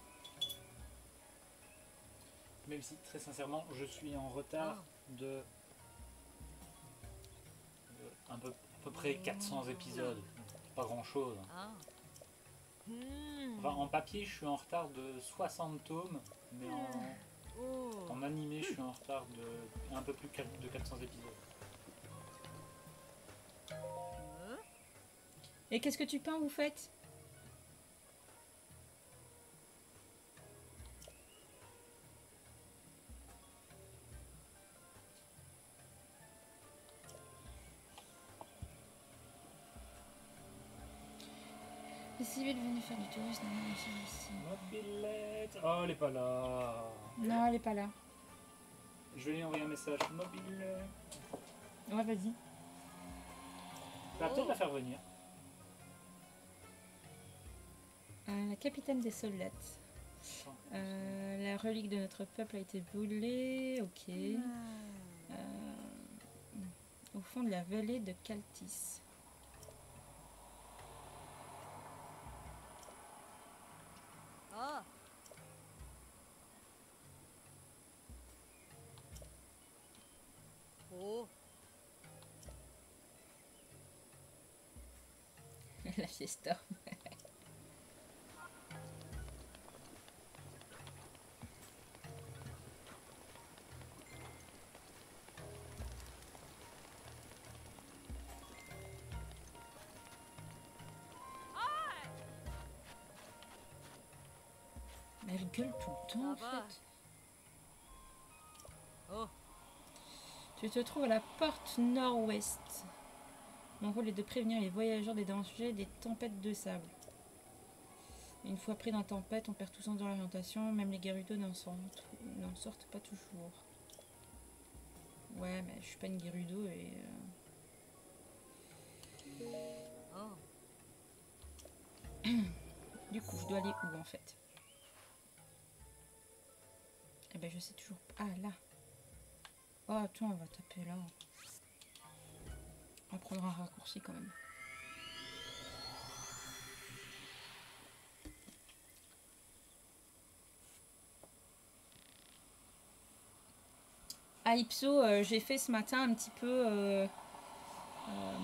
Speaker 2: Même si, très sincèrement, je suis en retard de à peu près 400 épisodes. Pas grand-chose. Enfin, en papier, je suis en retard de 60 tomes, mais en animé, je suis en retard de un peu plus de 400 épisodes.
Speaker 1: Et qu'est-ce que tu peins, vous faites? Les civils venus faire du tourisme. Non, ici.
Speaker 2: Mobilette. Oh, elle est pas là.
Speaker 1: Non, elle est pas là.
Speaker 2: Je vais lui envoyer un message. Mobilette.
Speaker 1: Ouais, vas-y.
Speaker 2: Ça va peut-être la faire venir.
Speaker 1: La capitaine des soldats. La relique de notre peuple a été volée. Ok. Au fond de la vallée de Caltis.
Speaker 3: Oh. Oh.
Speaker 1: La fiesta. Mais elle gueule tout le temps en
Speaker 3: Ça va.
Speaker 1: fait.
Speaker 3: Oh.
Speaker 1: Tu te trouves à la porte nord-ouest. Mon rôle est de prévenir les voyageurs des dangers des tempêtes de sable. Une fois pris dans la tempête, on perd tout sens dans l'orientation, même les Gerudo n'en sortent pas toujours. Ouais, mais je suis pas une Gerudo et...
Speaker 3: Oh.
Speaker 1: Du coup, je dois aller où en fait? Eh ben je sais toujours pas. Ah là. Oh attends, on va taper là. On va prendre un raccourci quand même. À Ipso, j'ai fait ce matin un petit peu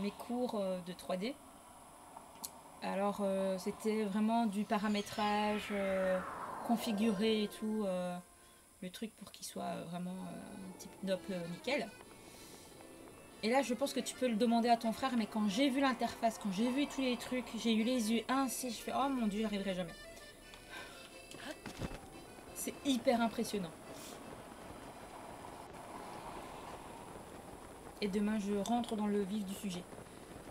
Speaker 1: mes cours de 3D. Alors c'était vraiment du paramétrage configuré et tout. Le truc pour qu'il soit vraiment type top nickel. Et là je pense que tu peux le demander à ton frère, mais quand j'ai vu l'interface, quand j'ai vu tous les trucs, j'ai eu les yeux ainsi, je fais oh mon dieu, j'y arriverai jamais. C'est hyper impressionnant. Et demain je rentre dans le vif du sujet.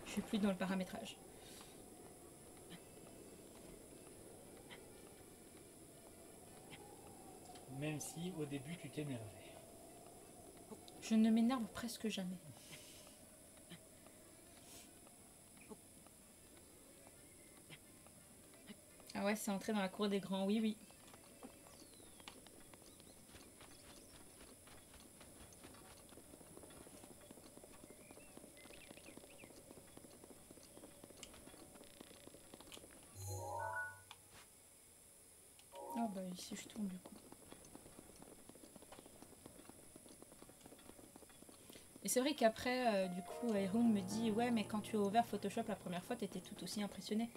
Speaker 1: Je suis plus dans le paramétrage.
Speaker 2: Même si au début tu t'énervais.
Speaker 1: Je ne m'énerve presque jamais. Ah ouais, c'est entrer dans la cour des grands, oui, oui. Ah bah ici je tourne du coup. Et c'est vrai qu'après, du coup, Haroun me dit ouais, mais quand tu as ouvert Photoshop la première fois, t'étais tout aussi impressionné.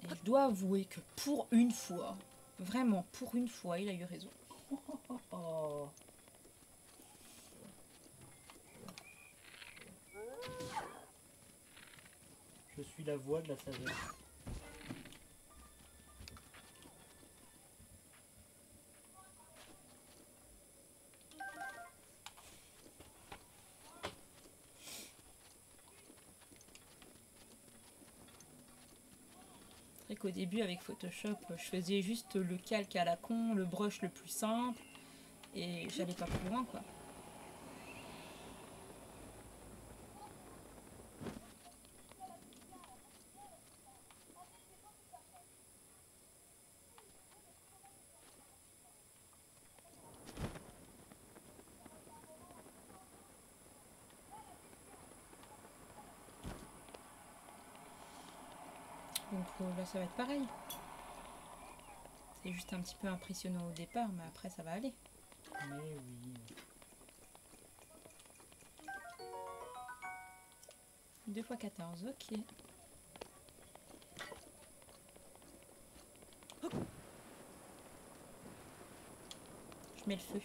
Speaker 1: Et je dois avouer que pour une fois, vraiment pour une fois, il a eu raison.
Speaker 2: Oh. Je suis la voix de la sagesse.
Speaker 1: C'est vrai qu'au début avec Photoshop, je faisais juste le calque à la con, le brush le plus simple, et j'allais pas plus loin quoi. Donc là ça va être pareil. C'est juste un petit peu impressionnant au départ, mais après ça va aller.
Speaker 2: Mais oui.
Speaker 1: 2 x 14, ok. Je mets le feu.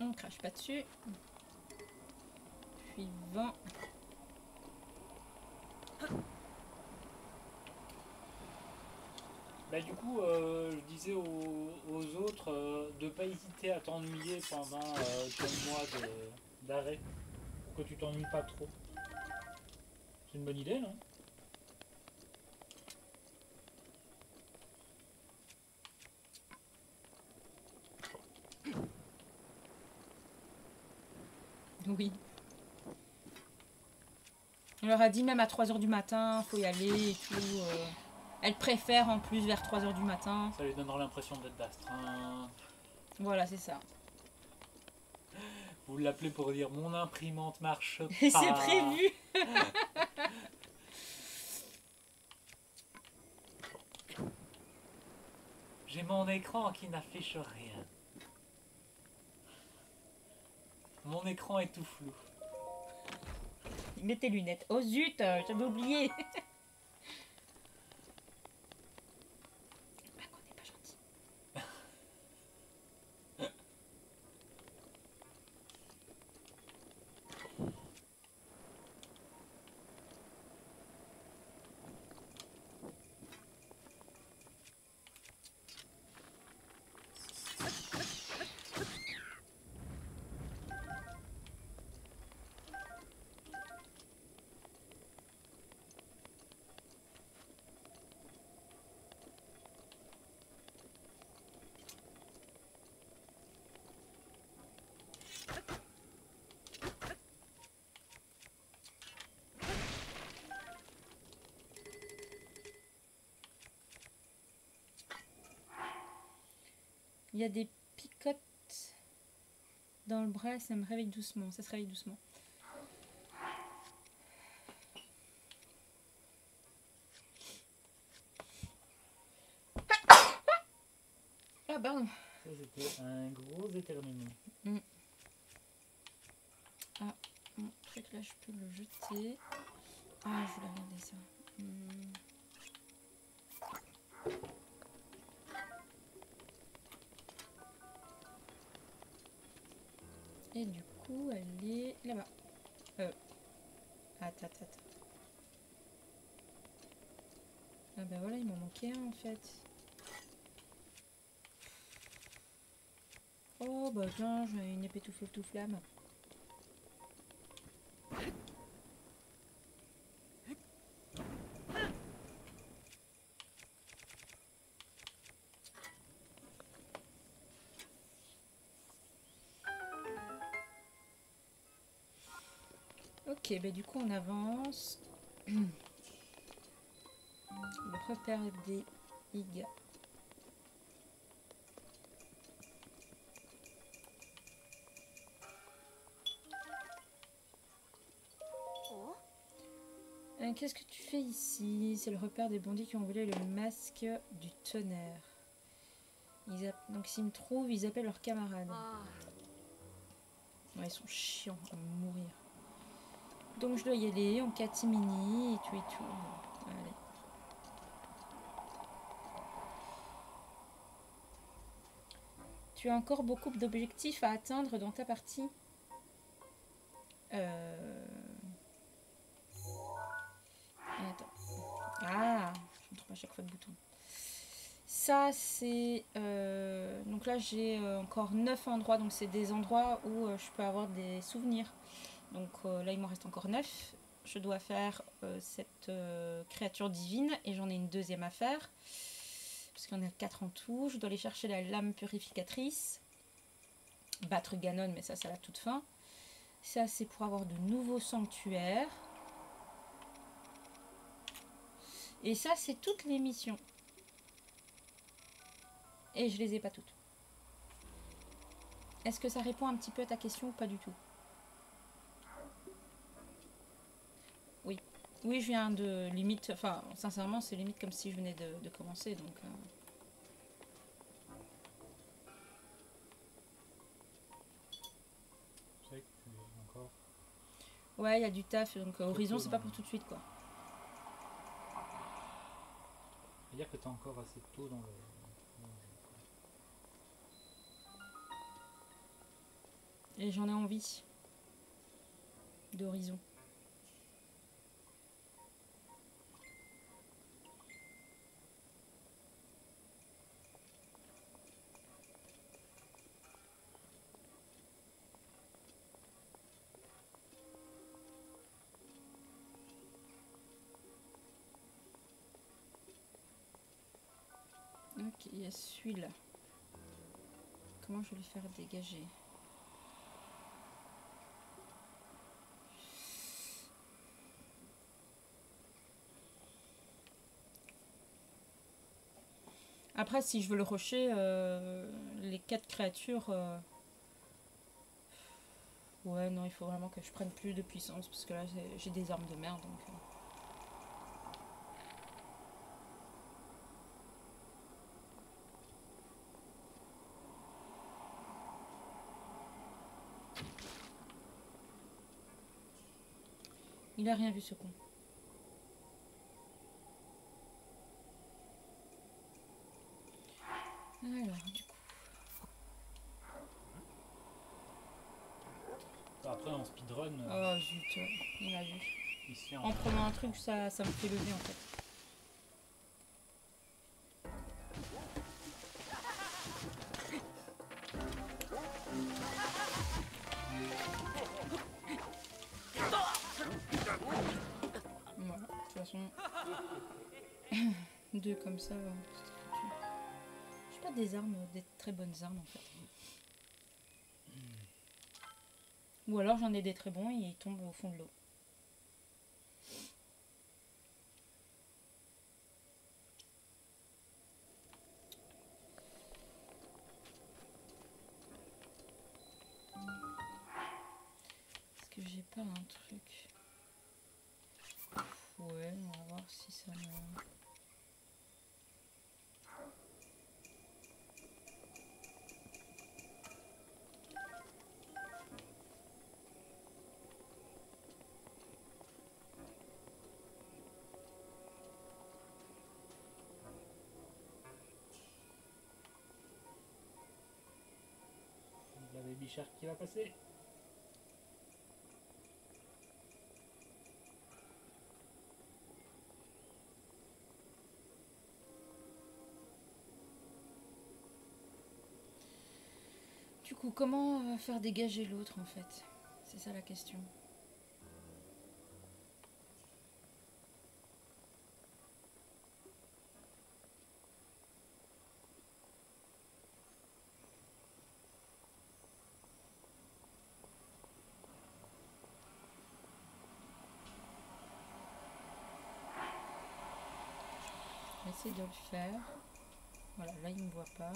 Speaker 1: On crache pas dessus. Suivant.
Speaker 2: Bah du coup, je disais de pas hésiter à t'ennuyer pendant ton mois d'arrêt. Pour que tu t'ennuies pas trop. C'est une bonne idée, non?
Speaker 1: Oui. On leur a dit même à 3 h du matin, faut y aller et tout. Elle préfère en plus vers 3 h du matin.
Speaker 2: Ça lui donnera l'impression d'être d'astreinte.
Speaker 1: Voilà, c'est ça.
Speaker 2: Vous l'appelez pour dire mon imprimante marche pas.
Speaker 1: Et c'est prévu.
Speaker 2: J'ai mon écran qui n'affiche rien. Mon écran est tout flou.
Speaker 1: Mets tes lunettes. Oh zut, j'avais oublié. Ah, qu'on n'est pas gentil. Il y a des picotes dans le bras, ça me réveille doucement. Ça se réveille doucement. Ah pardon.
Speaker 2: Ça c'était un gros éternuement.
Speaker 1: Ah, mon truc là, je peux le jeter. Ah, je voulais regarder ça. Et du coup, elle est là-bas. Attends. Ah bah voilà, il m'en manquait un en fait. Oh bah tiens, j'ai une épée tout feu tout flamme. Ok, bah du coup on avance. Le repère des higues. Qu'est-ce que tu fais ici? C'est le repère des bandits qui ont volé le masque du tonnerre. Donc s'ils me trouvent, ils appellent leurs camarades. Ouais, ils sont chiants à mourir. Donc je dois y aller en catimini et tout et tout. Allez. Tu as encore beaucoup d'objectifs à atteindre dans ta partie. Attends. Ah, je me trompe à chaque fois de bouton. Ça c'est... donc là j'ai encore 9 endroits. Donc c'est des endroits où je peux avoir des souvenirs. Donc là il m'en reste encore 9. Je dois faire cette créature divine. Et j'en ai une deuxième à faire. Parce qu'il y en a 4 en tout. Je dois aller chercher la lame purificatrice. Battre Ganon, mais ça c'est à la toute fin. Ça c'est pour avoir de nouveaux sanctuaires. Et ça c'est toutes les missions. Et je les ai pas toutes. Est-ce que ça répond un petit peu à ta question ou pas du tout? Oui. Oui, je viens de limite... Enfin, sincèrement, c'est limite comme si je venais de commencer, donc...
Speaker 2: Encore.
Speaker 1: Ouais, il y a du taf, donc Horizon, c'est pas pour tout de suite, quoi.
Speaker 2: C'est-à-dire que t'es encore assez tôt dans le...
Speaker 1: Et j'en ai envie. D'Horizon. Ok, il y a celui-là. Comment je vais le faire dégager? Après, si je veux le rusher, les 4 créatures... Ouais, non, il faut vraiment que je prenne plus de puissance, parce que là, j'ai des armes de merde, donc... Il a rien vu, ce con. Alors, du coup...
Speaker 2: Après, en speedrun,
Speaker 1: Oh, zut, il m'a vu.
Speaker 2: ici
Speaker 1: En prenant un truc, ça me fait lever, en fait. Voilà, de toute façon... Deux comme ça, c'était foutu. J'ai pas des armes, des très bonnes armes, en fait. Ou alors j'en ai des très bons et ils tombent au fond de l'eau. Est-ce que j'ai pas un truc? Ouais, on va voir si ça me...
Speaker 2: la baby shark qui va passer.
Speaker 1: Du coup, comment faire dégager l'autre en fait? C'est ça la question. Je vais essayer de le faire. Voilà, là il ne me voit pas.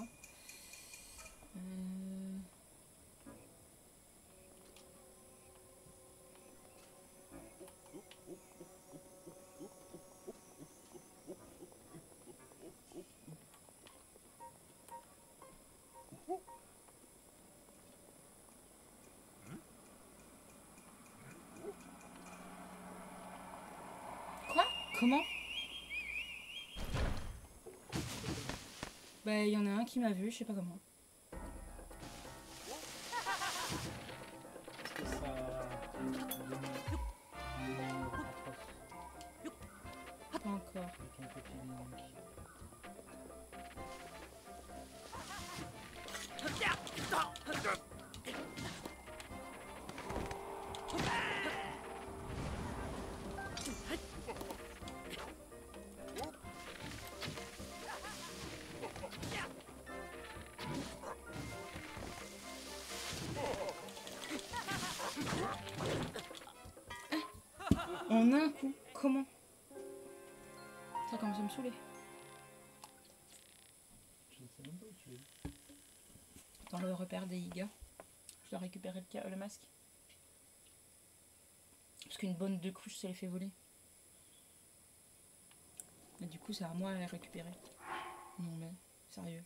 Speaker 1: Quoi? Comment? Bah il y en a un qui m'a vu, je sais pas comment.
Speaker 2: Est-ce que ça...
Speaker 1: Pas encore.
Speaker 2: Avec un petit link.
Speaker 1: En un coup, comment? Ça commence à me saouler.
Speaker 2: Je ne sais même pas où tu es.
Speaker 1: Dans le repère des Iga. Je dois récupérer le masque. Parce qu'une bonne de couches, ça les fait voler. Et du coup, c'est à moi à les récupérer. Non mais, sérieux.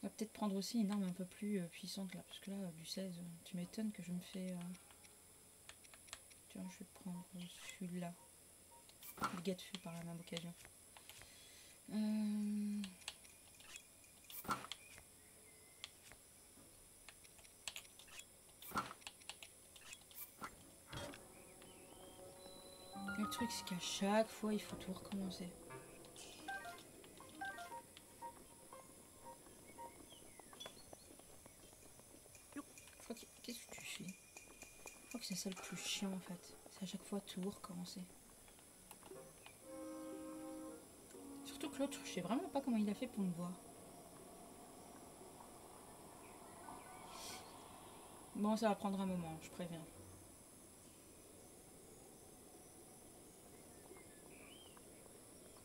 Speaker 1: On va peut-être prendre aussi une arme un peu plus puissante là. Parce que là, du 16, tu m'étonnes que je me fais... Tiens, je vais prendre celui-là. Le gars de feu par la même occasion. Le truc, c'est qu'à chaque fois, il faut tout recommencer. Qu'est-ce que tu fais? Je crois que c'est ça le plus chiant en fait. C'est à chaque fois tout recommencer. Surtout que l'autre, je sais vraiment pas comment il a fait pour me voir. Bon, ça va prendre un moment, je préviens.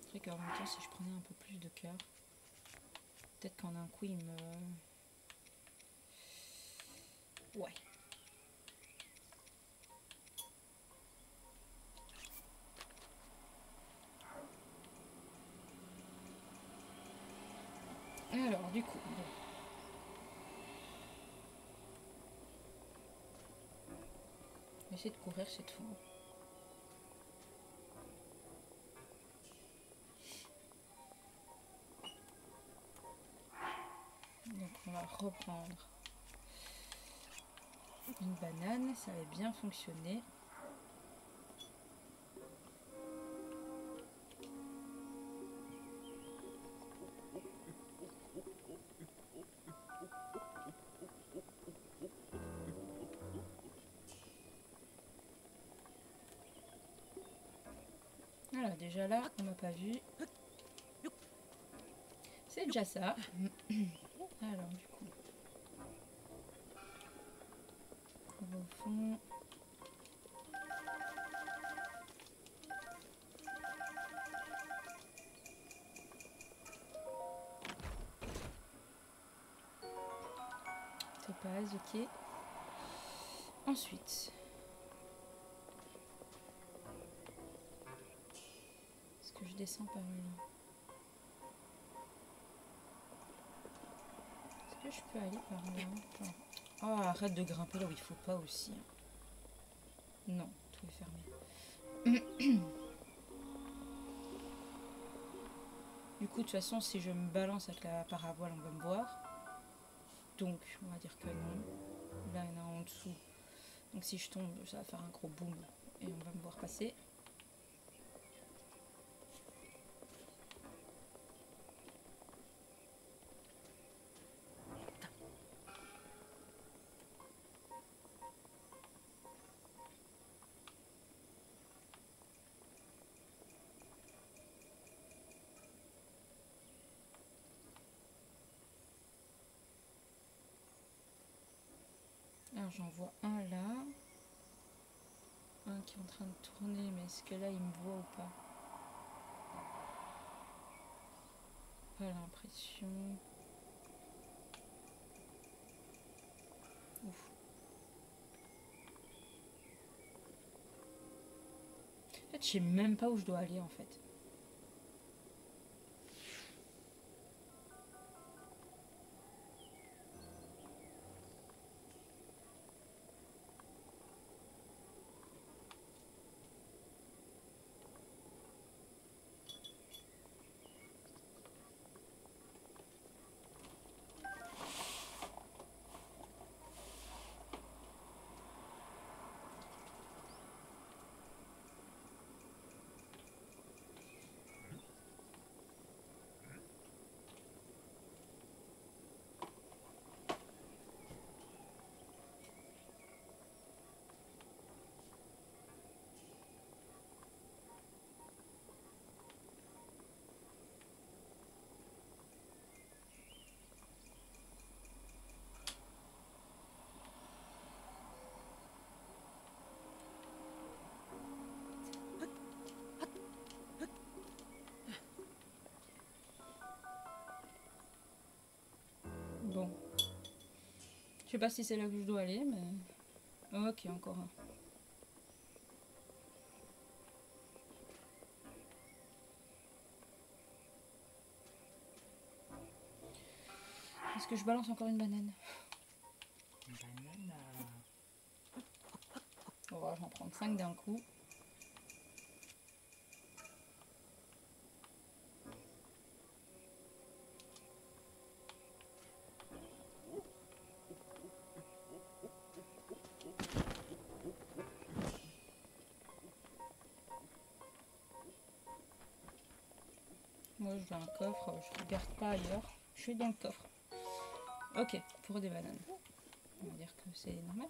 Speaker 1: C'est vrai qu'en même temps, si je prenais un peu plus de cœur, peut-être qu'en un coup, il me... Ouais. Alors, du coup, bon. Je vais essayer de courir cette fois. Donc, on va reprendre une banane, ça avait bien fonctionné. Voilà, déjà là, on n'a pas vu. C'est déjà ça. Alors, du coup, on va au fond. Topaz, ok. Ensuite, est-ce que je descends par là? Est-ce que je peux aller par là? Genre... Oh, arrête de grimper là où il faut pas aussi. Non, tout est fermé. Du coup, de toute façon, si je me balance avec la paravoile, on va me voir. Donc, on va dire que non. Là, il y en a en dessous. Donc, si je tombe, ça va faire un gros boom. Et on va me voir passer. Alors, j'en vois un là. Un qui est en train de tourner, mais est-ce que là, il me voit ou pas? Pas l'impression. Ouf. En fait, je sais même pas où je dois aller en fait. Bon. Je sais pas si c'est là que je dois aller, mais... Ok, encore un. Est-ce que je balance encore une banane?
Speaker 2: Banane.
Speaker 1: On va en prendre 5 d'un coup. Moi, je veux un coffre, je regarde pas ailleurs. Je suis dans le coffre. Ok, pour des bananes. On va dire que c'est normal.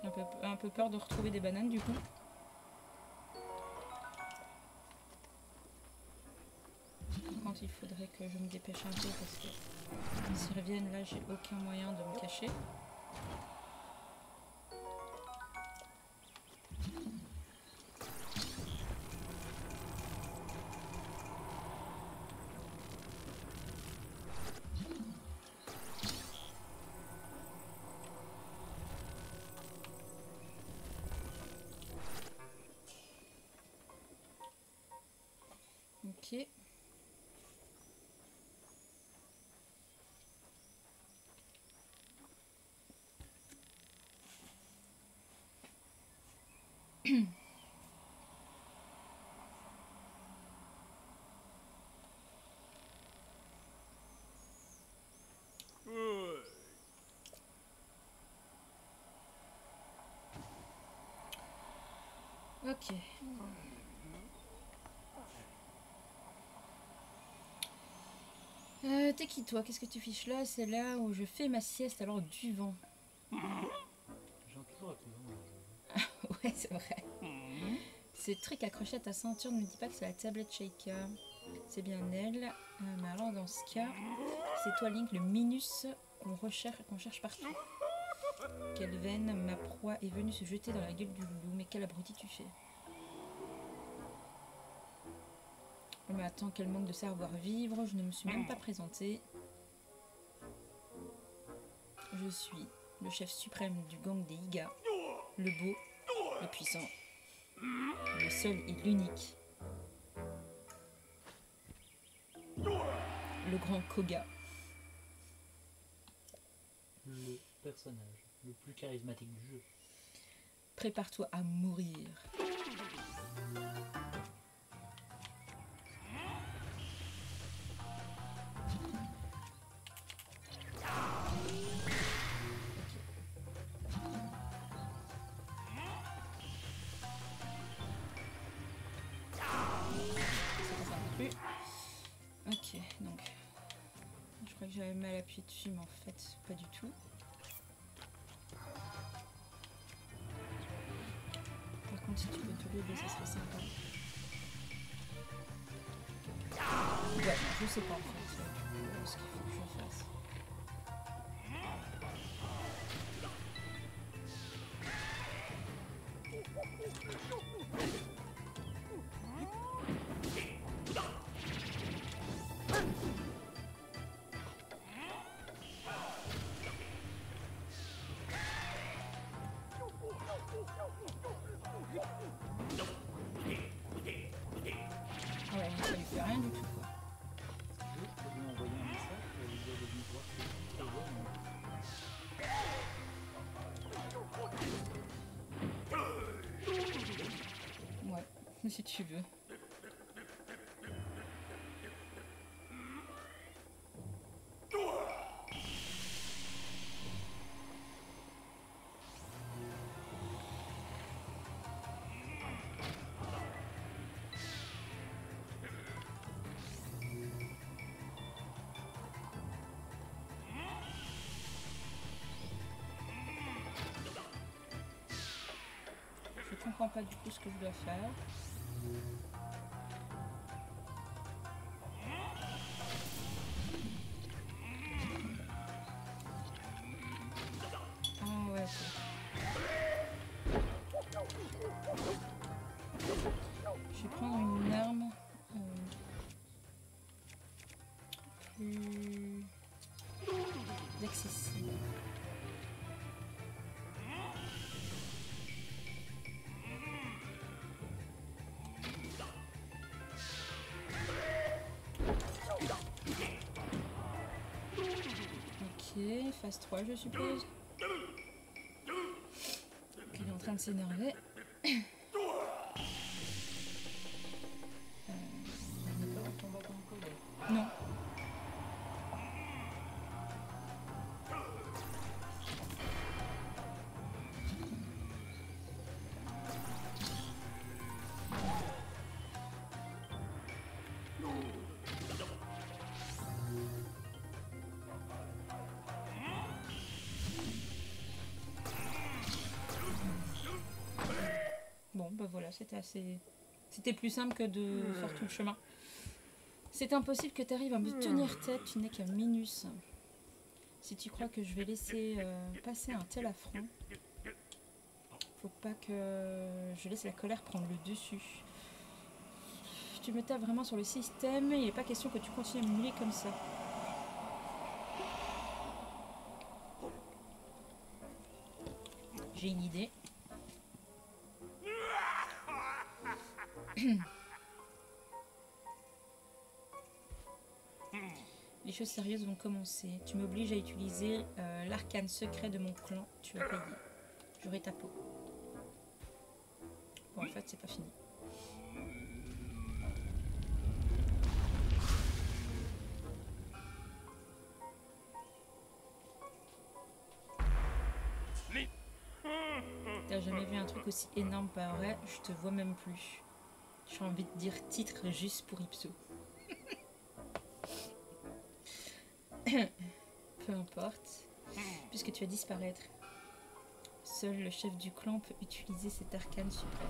Speaker 1: J'ai un peu peur de retrouver des bananes du coup. Par contre, il faudrait que je me dépêche un peu parce que s'ils reviennent là, j'ai aucun moyen de me cacher. Ok. Ok. T'es qui toi? Qu'est-ce que tu fiches là? C'est là où je fais ma sieste alors du vent.
Speaker 2: J'ai toujours appris.
Speaker 1: Ouais, c'est vrai. C'est le truc accroché à ta ceinture, ne me dis pas que c'est la tablette Shaker. C'est bien elle. Mais alors dans ce cas, c'est toi Link, le Minus qu'on cherche partout. Quelle veine, ma proie est venue se jeter dans la gueule du loup. Mais quel abruti tu fais. Oh, mais attends, quel manque de savoir-vivre, je ne me suis même pas présentée. Je suis le chef suprême du gang des Iga. Le beau, le puissant, le seul et l'unique. Le grand Koga.
Speaker 2: Le personnage le plus charismatique du jeu.
Speaker 1: Prépare-toi à mourir. Ok, donc je crois que j'avais mal appuyé dessus, mais en fait, pas du tout. Par contre, si tu peux te lever, ça serait sympa. Ouais, non, je sais pas en fait ce qu'il faut que je fasse. Ah ouais, ça lui fait rien du tout quoi.
Speaker 2: Je peux lui envoyer un message pour lui dire de venir voir si
Speaker 1: Ouais, si tu veux. Je comprends pas du coup ce que je dois faire. Ah ouais, je vais prendre une arme plus accessible. Ok, phase 3 je suppose. Il est en train de s'énerver. Non. Bon, bah voilà, c'était assez... C'était plus simple que de faire tout le chemin. C'est impossible que tu arrives à me tenir tête, tu n'es qu'un minus. Si tu crois que je vais laisser passer un tel affront, faut pas que je laisse la colère prendre le dessus. Tu me tapes vraiment sur le système, il n'est pas question que tu continues à m'humilier comme ça. J'ai une idée. Les choses sérieuses vont commencer. Tu m'obliges à utiliser l'arcane secret de mon clan. Tu vas payer. J'aurai ta peau. Bon, en fait, c'est pas fini. T'as jamais vu un truc aussi énorme, pas vrai? Je te vois même plus. J'ai envie de dire titre juste pour Ipso. Peu importe. Puisque tu vas disparaître. Seul le chef du clan peut utiliser cet arcane suprême.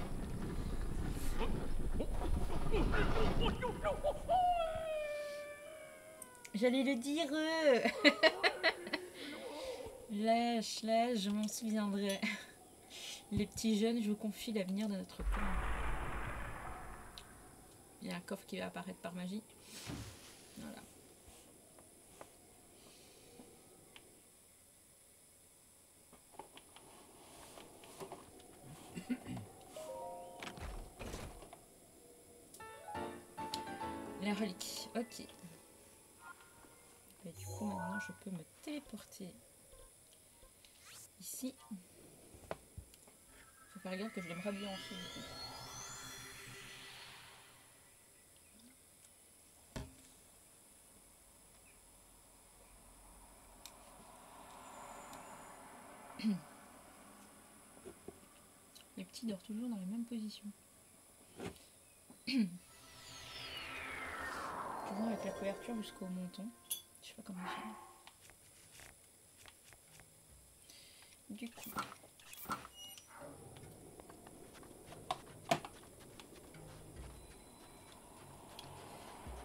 Speaker 1: J'allais le dire. Lâche, lâche, je m'en souviendrai. Les petits jeunes, je vous confie l'avenir de notre clan. Il y a un coffre qui va apparaître par magie. Voilà. La relique, ok. Et du coup, maintenant, je peux me téléporter ici. Faut faire gaffe que je vais me rhabiller en fil. Les petits dorment toujours dans la même position. Toujours avec la couverture jusqu'au menton. Je sais pas comment faire.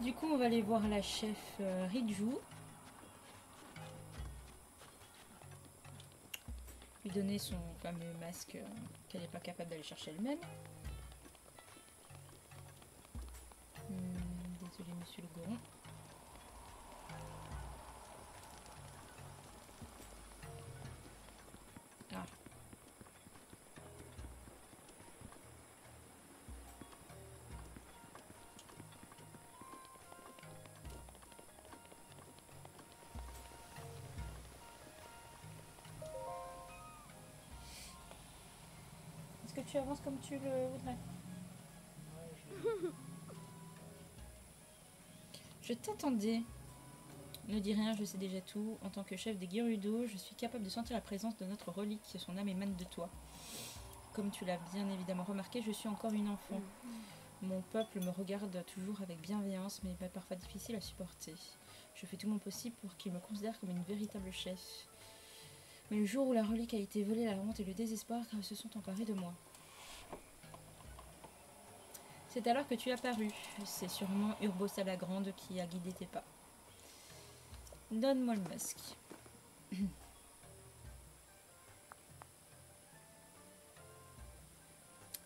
Speaker 1: Du coup, on va aller voir la chef Riju. Lui donner son fameux masque qu'elle n'est pas capable d'aller chercher elle-même. Désolé, monsieur le Goron. Ah. Est-ce que tu avances comme tu le voudrais? Je t'attendais. Ne dis rien, je sais déjà tout. En tant que chef des Gerudo, je suis capable de sentir la présence de notre relique. Son âme émane de toi. Comme tu l'as bien évidemment remarqué, je suis encore une enfant. Mon peuple me regarde toujours avec bienveillance, mais parfois difficile à supporter. Je fais tout mon possible pour qu'il me considère comme une véritable chef. Mais le jour où la relique a été volée, la honte et le désespoir se sont emparés de moi. C'est alors que tu es apparu. C'est sûrement Urbosa la Grande qui a guidé tes pas. Donne-moi le masque.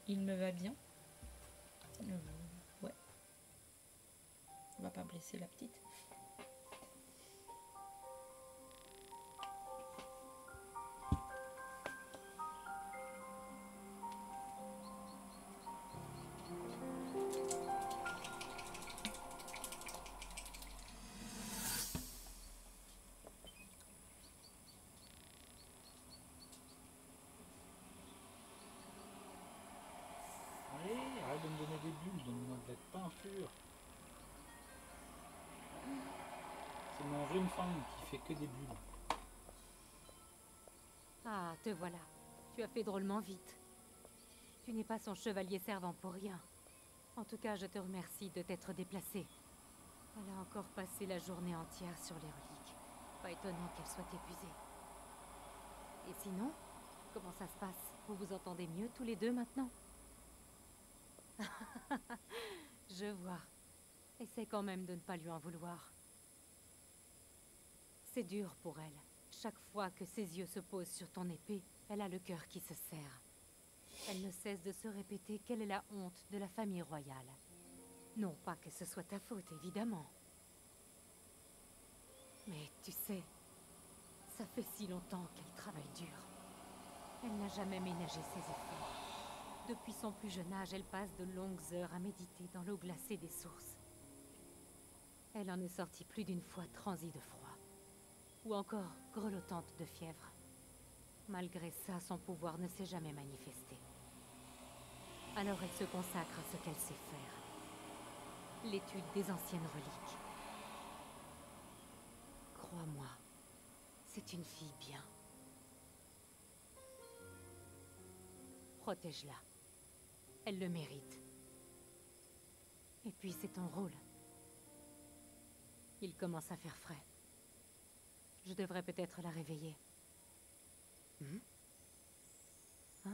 Speaker 1: Il me va bien. Ouais. On va pas blesser la petite.
Speaker 2: Arrête de me donner des bulles, donne-moi de la peinture. C'est mon Runefang qui fait que des bulles.
Speaker 4: Ah, te voilà. Tu as fait drôlement vite. Tu n'es pas son chevalier servant pour rien. En tout cas, je te remercie de t'être déplacé. Elle a encore passé la journée entière sur les reliques. Pas étonnant qu'elle soit épuisée. Et sinon, comment ça se passe? Vous vous entendez mieux tous les deux maintenant? Je vois. Essaie quand même de ne pas lui en vouloir. C'est dur pour elle. Chaque fois que ses yeux se posent sur ton épée, elle a le cœur qui se serre. Elle ne cesse de se répéter qu'elle est la honte de la famille royale. Non pas que ce soit ta faute, évidemment. Mais tu sais, ça fait si longtemps qu'elle travaille dur. Elle n'a jamais ménagé ses efforts. Depuis son plus jeune âge, elle passe de longues heures à méditer dans l'eau glacée des sources. Elle en est sortie plus d'une fois transie de froid. Ou encore grelottante de fièvre. Malgré ça, son pouvoir ne s'est jamais manifesté. Alors elle se consacre à ce qu'elle sait faire. L'étude des anciennes reliques. Crois-moi, c'est une fille bien. Protège-la. Elle le mérite. Et puis c'est ton rôle. Il commence à faire frais. Je devrais peut-être la réveiller. Ah.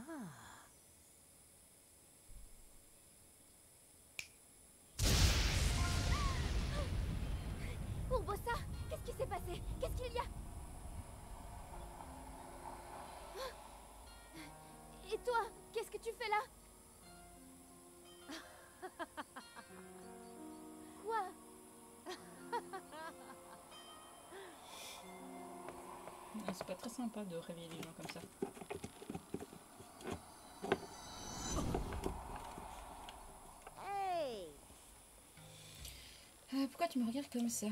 Speaker 3: Urbosa, qu'est-ce qui s'est passé? Qu'est-ce qu'il y a? Et toi, qu'est-ce que tu fais là? Quoi?
Speaker 1: Ah, c'est pas très sympa de réveiller les gens comme ça.
Speaker 3: Hey!
Speaker 1: Pourquoi tu me regardes comme ça?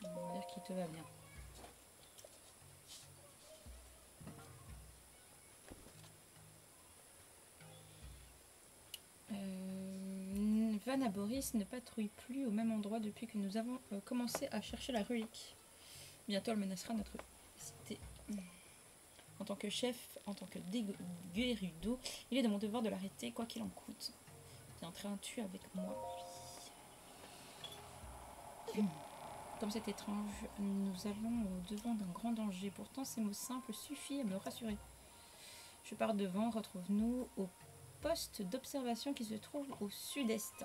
Speaker 1: On va dire qu'il te va bien. Vanna Boris ne patrouille plus au même endroit depuis que nous avons commencé à chercher la relique. Bientôt elle menacera notre cité. En tant que chef, en tant que Gerudo, il est de mon devoir de l'arrêter, quoi qu'il en coûte. Viendras-tu avec moi? Comme c'est étrange, nous allons au-devant d'un grand danger. Pourtant, ces mots simples suffisent à me rassurer. Je pars devant, retrouve-nous au poste d'observation qui se trouve au sud-est.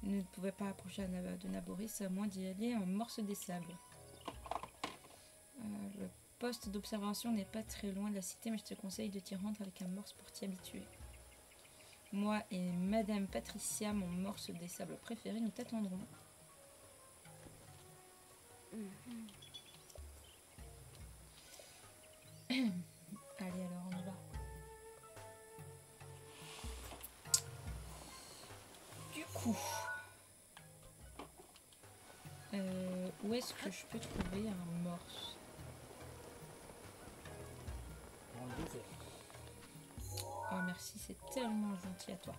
Speaker 1: Nous ne pouvons pas approcher de Naboris à moins d'y aller en morse des sables. Le poste d'observation n'est pas très loin de la cité, mais je te conseille de t'y rendre avec un morse pour t'y habituer. Moi et Madame Patricia, mon morse des sables préféré, nous t'attendrons. Allez alors, on y va. Du coup, où est-ce que je peux trouver un morse?
Speaker 2: Dans le désert.
Speaker 1: Oh merci, c'est tellement gentil à toi.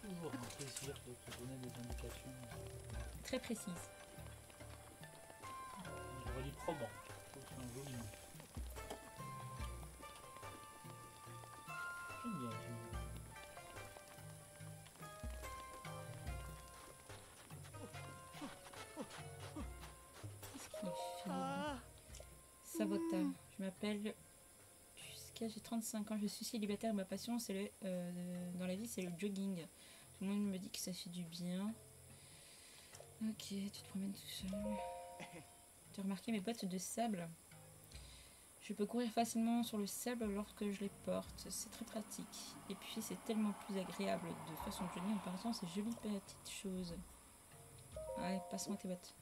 Speaker 2: Toujours un plaisir de te donner des indications.
Speaker 1: Très précise.
Speaker 2: J'aurais dit probant. Je trouve que c'est un joli mot. J'aime bien.
Speaker 1: Qu'est-ce qu'il fait? Saboteur. Je m'appelle... J'ai 35 ans, je suis célibataire et ma passion c'est dans la vie c'est le jogging. Tout le monde me dit que ça fait du bien. Ok, tu te promènes tout seul. Tu as remarqué mes bottes de sable? Je peux courir facilement sur le sable lorsque je les porte, c'est très pratique. Et puis c'est tellement plus agréable de façon jogging en portant ces jolies petites choses. Allez, passons à tes bottes.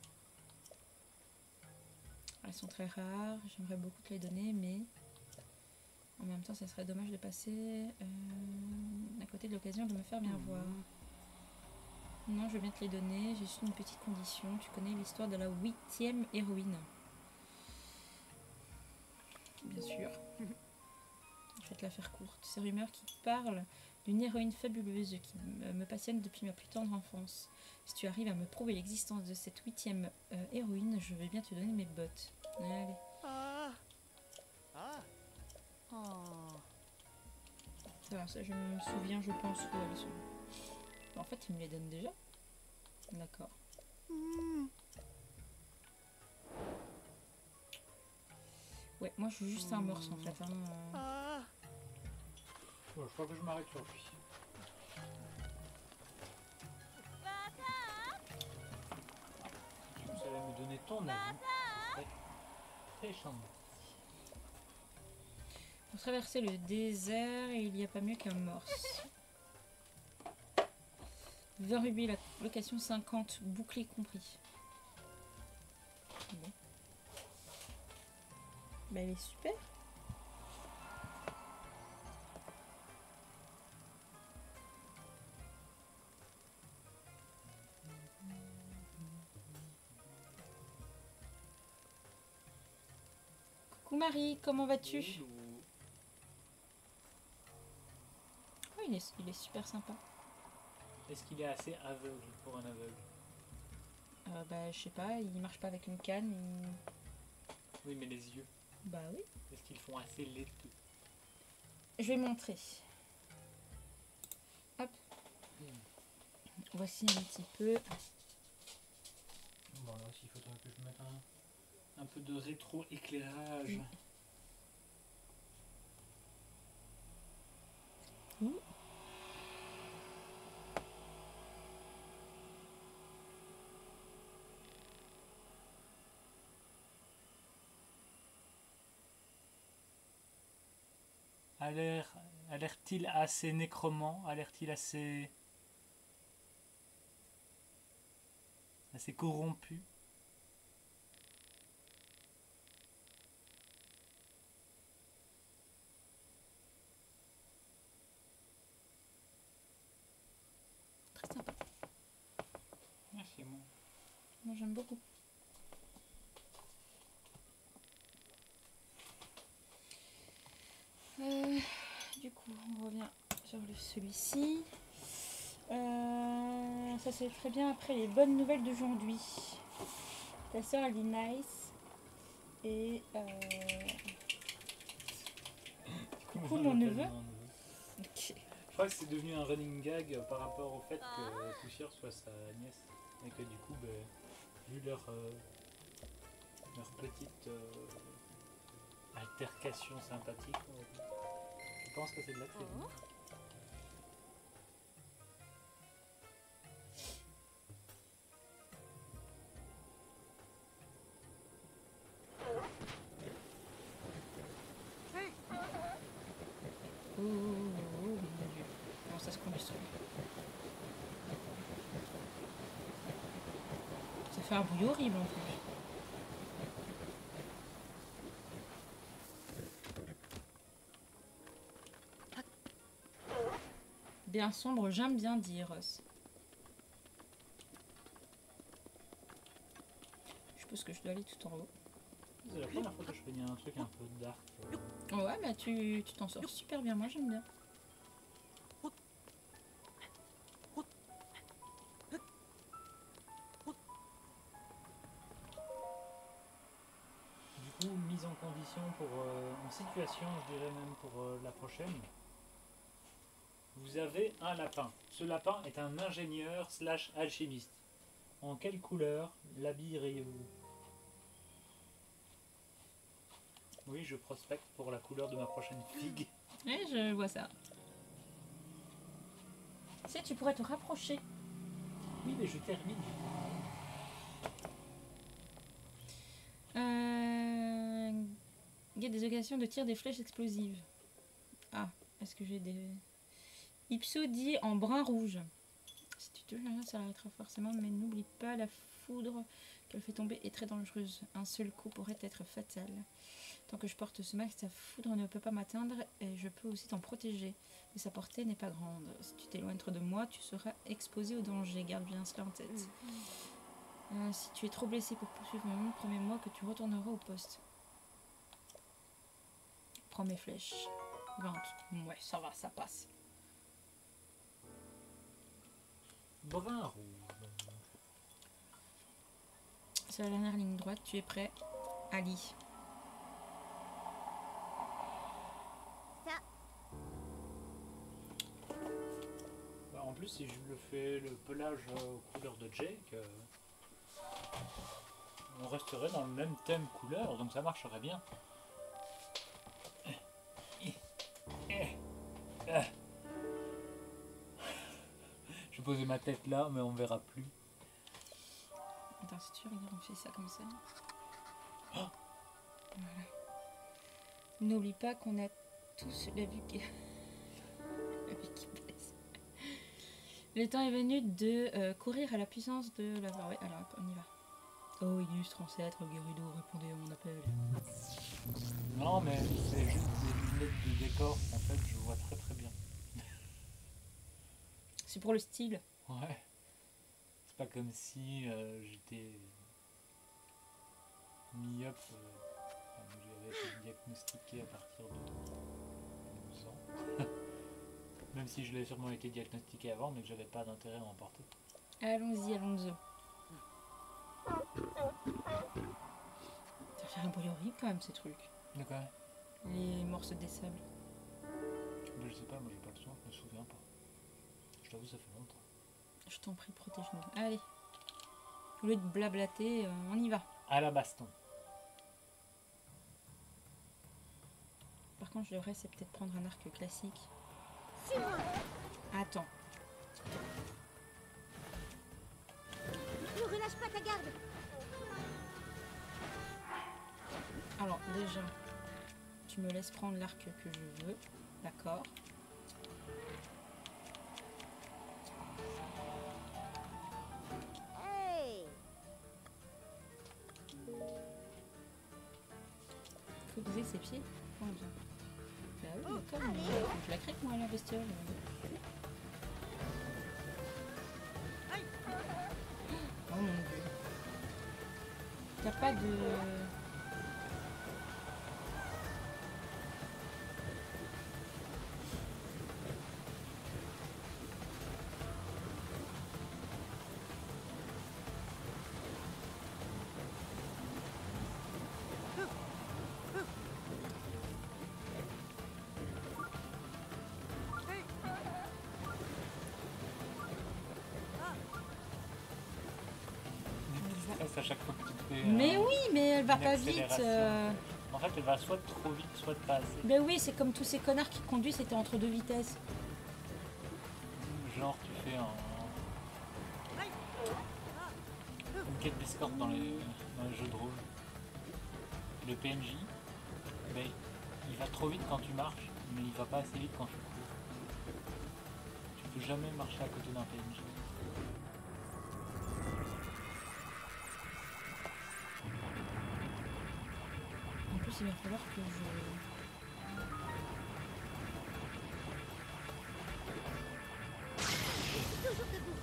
Speaker 1: Elles sont très rares, j'aimerais beaucoup te les donner mais... En même temps, ça serait dommage de passer à côté de l'occasion de me faire bien voir. Non, je veux bien te les donner. J'ai juste une petite condition. Tu connais l'histoire de la 8e héroïne. Bien sûr. Je vais te la faire courte. Ces rumeurs qui parlent d'une héroïne fabuleuse qui me passionne depuis ma plus tendre enfance. Si tu arrives à me prouver l'existence de cette 8e héroïne, je vais bien te donner mes bottes. Allez. Ça va, ça je me souviens, je pense, où elles sont. En fait, il me les donne déjà. D'accord. Ouais, Moi, je suis juste un morse en fait. Hein.
Speaker 2: Bon, je crois que je m'arrête sur lui. Ça va me donner ton avis. Ce serait très charmant.
Speaker 1: Pour traverser le désert, il n'y a pas mieux qu'un morse. 20 rubis, la location 50, bouclé compris. Bon. Bah, elle est super. Coucou Marie, comment vas-tu? Oh, il est super sympa.
Speaker 2: Est-ce qu'il est assez aveugle pour un aveugle?
Speaker 1: Bah, je sais pas, il marche pas avec une canne.
Speaker 2: Oui, mais les yeux,
Speaker 1: Bah oui.
Speaker 2: est-ce qu'ils font assez laiteux?
Speaker 1: Je vais montrer. Hop. Voici un petit peu.
Speaker 2: Bon, là aussi, il faudrait que je mette un peu de rétro-éclairage.
Speaker 1: Ouh.
Speaker 2: A l'air-t-il assez nécromant? A l'air-t-il assez corrompu?
Speaker 1: Très sympa.
Speaker 2: Merci, moi.
Speaker 1: Moi j'aime beaucoup. Du coup, on revient sur celui-ci. Ça c'est très bien après les bonnes nouvelles d'aujourd'hui. Ta soeur elle dit nice. Et coucou mon neveu. Ok.
Speaker 2: Je crois que c'est devenu un running gag par rapport au fait que Poussière soit sa nièce. Et que du coup, vu leur petite altercation sympathique, on va dire, je pense que c'est de là que c'est venu.
Speaker 1: Oh, mon Dieu. Comment ça se conduit ça? Ça fait un bruit horrible en plus. Bien sombre, j'aime bien dire. Je suppose que je dois aller tout en haut.
Speaker 2: C'est la première fois que je fais un truc un peu dark.
Speaker 1: Ouais, mais tu t'en sors super bien, moi j'aime bien.
Speaker 2: Du coup, mise en condition pour, en situation, je dirais même pour la prochaine. Vous avez un lapin. Ce lapin est un ingénieur / alchimiste. En quelle couleur l'habilleriez-vous? Oui, je prospecte pour la couleur de ma prochaine figue.
Speaker 1: Ouais, je vois ça. Tu sais, tu pourrais te rapprocher.
Speaker 2: Oui, mais je termine.
Speaker 1: Il y a des occasions de tir des flèches explosives. Ah, est-ce que j'ai des... Ipso dit en brun rouge. Si tu touches rien, ça l'arrêtera forcément, mais n'oublie pas la foudre qu'elle fait tomber est très dangereuse. Un seul coup pourrait être fatal. Tant que je porte ce masque, sa foudre ne peut pas m'atteindre et je peux aussi t'en protéger. Mais sa portée n'est pas grande. Si tu t'éloignes trop de moi, tu seras exposé au danger. Garde bien cela en tête. Si tu es trop blessé pour poursuivre mon monde, promets-moi que tu retourneras au poste. Prends mes flèches. 20. Ouais, ça va, ça passe.
Speaker 2: Brun rouge.
Speaker 1: C'est la dernière ligne droite. Tu es prêt? Ali.
Speaker 2: En plus, si je le fais le pelage aux couleurs de Jake, on resterait dans le même thème couleur, donc ça marcherait bien. poser ma tête là, mais on verra plus.
Speaker 1: Attends, si tu regardes, on fait ça comme ça.
Speaker 2: Oh.
Speaker 1: Voilà. N'oublie pas qu'on a tous la vue qui... la vue qui baisse. Le temps est venu de courir à la puissance de la voix. Ouais, alors on y va. Oh, illustre ancêtre, Gerudo, répondez à mon appel.
Speaker 2: Non, mais c'est juste des lunettes de décor. En fait, je vois très très bien.
Speaker 1: C'est pour le style.
Speaker 2: Ouais. C'est pas comme si j'étais myope. J'avais été diagnostiqué à partir de 12 ans. Même si je l'ai sûrement été diagnostiqué avant, mais que j'avais pas d'intérêt à en porter.
Speaker 1: Allons-y, allons-y. Ça fait un bruit horrible quand même ces trucs.
Speaker 2: De quoi?
Speaker 1: Les morceaux des sables.
Speaker 2: Je sais pas, moi j'ai pas le son, je me souviens pas. Je t'avoue, ça fait longtemps.
Speaker 1: Je t'en prie, protège-nous. Allez. Au lieu de blablater, on y va.
Speaker 2: À la baston.
Speaker 1: Par contre, je devrais, c'est peut-être prendre un arc classique.
Speaker 3: Suis-moi.
Speaker 1: Attends.
Speaker 3: Ne relâche pas ta garde.
Speaker 1: Alors, déjà, tu me laisses prendre l'arc que je veux. D'accord.
Speaker 3: Hey.
Speaker 1: Faut briser ses pieds. Comment bien. Bah oui,
Speaker 3: Oh,
Speaker 1: d'accord, mais
Speaker 3: allez.
Speaker 1: faut que je la crique moi la bestiole. Oh mon dieu. T'as pas de...
Speaker 2: À chaque fois que tu te fais.
Speaker 1: Mais oui, mais elle va
Speaker 2: une
Speaker 1: pas vite.
Speaker 2: accélération. En fait, elle va soit trop vite, soit pas assez.
Speaker 1: Mais oui, c'est comme tous ces connards qui conduisent, c'était entre deux vitesses.
Speaker 2: Genre, tu fais une quête d'escorte dans les jeux de rôle. Le PNJ, ben, il va trop vite quand tu marches, mais il va pas assez vite quand tu cours. Tu peux jamais marcher à côté d'un PNJ.
Speaker 1: En plus, il va falloir que je...
Speaker 3: Toujours debout.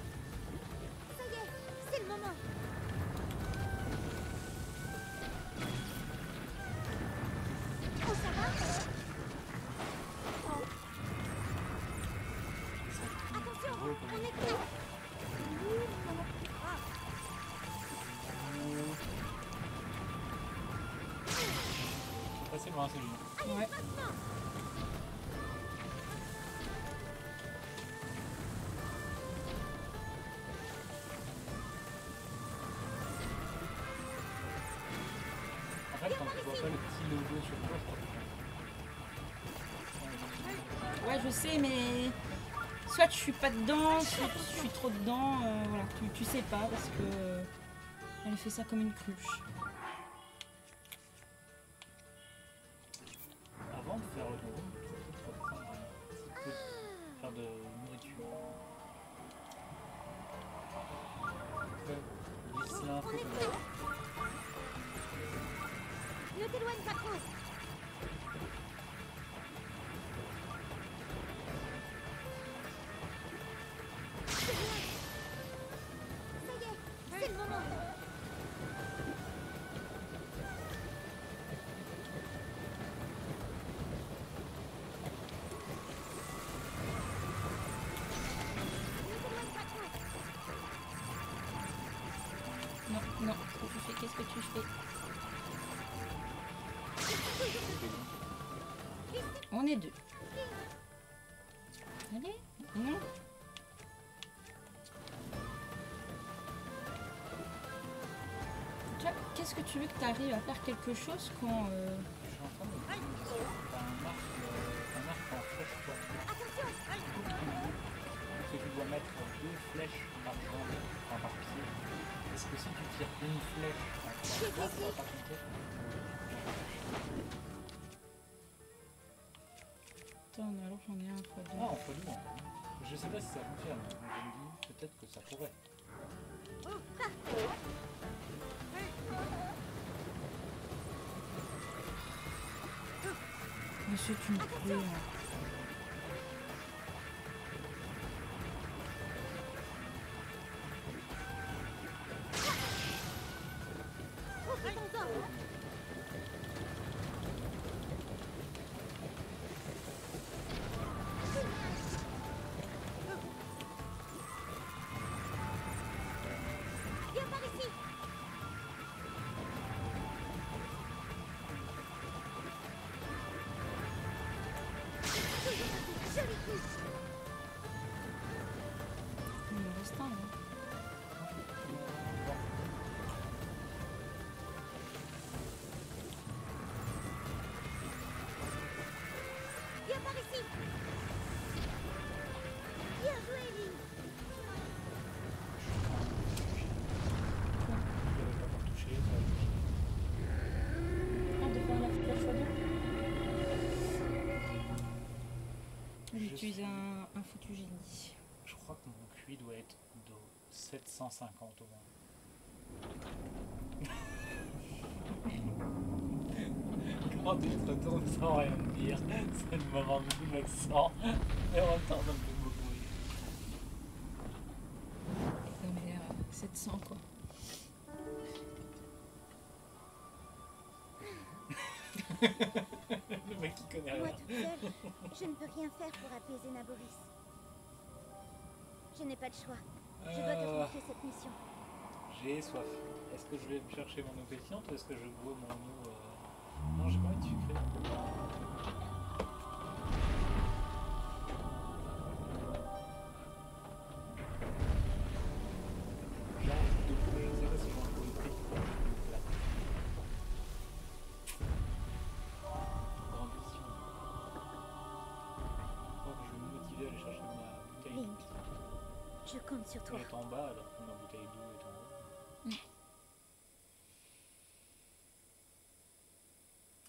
Speaker 3: Ça y est, c'est le moment. Oh, ça va? Attention,
Speaker 2: drôle comme
Speaker 3: on est prêt.
Speaker 2: C'est assez loin, c'est lui.
Speaker 1: Ouais.
Speaker 2: En fait, quand tu vois pas le petit logo sur toi,
Speaker 1: Ouais, je sais, mais... Soit je suis pas dedans, soit je suis trop dedans. Voilà, tu sais pas parce que... elle fait ça comme une cruche.
Speaker 2: avant de faire le tour, tu peux prendre un petit peu faire de nourriture. Glisser l'info comme ça.
Speaker 3: Ne t'éloigne pas trop. C'est bien. Ça y est, c'est le moment. Ne t'éloigne pas trop.
Speaker 1: Non, non, qu'est-ce que tu fais? On est deux. Allez, non. Tu vois, qu'est-ce que tu veux que tu arrives à faire quelque chose quand...
Speaker 2: Je suis en train de t'as un arc en flèche quoi.
Speaker 3: Attention.
Speaker 2: C'est tu dois mettre 2 flèches par jambe, enfin par pied. Est-ce que si tu tires une flèche en trois fois, ça va pas compter?
Speaker 1: Attends, alors j'en ai un fois deux.
Speaker 2: Ah, en fois deux. Je sais pas si ça fonctionne, mais je me dis peut-être que ça pourrait.
Speaker 1: Monsieur, tu me plais. Hein.
Speaker 3: Viens par ici. Joli coup.
Speaker 1: Il me reste un, hein.
Speaker 3: Viens par ici. Bien joué, Lynn.
Speaker 2: Je l'avais pas encore touché, ça va toucher.
Speaker 1: Ah, de faire la fois deux.
Speaker 2: Je
Speaker 1: J'utilise
Speaker 2: suis-
Speaker 1: un foutu génie.
Speaker 2: Je crois que mon QI doit être de 750 au moins. Quand tu te retournes sans rien dire, c'est le moment de l'accent. Et en même temps, ça me fait beaucoup rire.
Speaker 1: Non mais 700 quoi.
Speaker 2: Le mec qui connaît
Speaker 3: Moi
Speaker 2: rien.
Speaker 3: toute seule, je ne peux rien faire pour apaiser Naboris. Je n'ai pas de choix. Je dois te confier cette mission.
Speaker 2: J'ai soif. Est-ce que je vais me chercher mon eau pétillante ou est-ce que je bois mon eau Non, j'ai pas envie de sucré. Là, je sais pas si j'en peux une prise. Grande question. Je crois que je vais me motiver à aller chercher ma bouteille.
Speaker 3: Link, je compte sur toi.
Speaker 2: Elle est en bas alors que ma bouteille d'eau est en haut.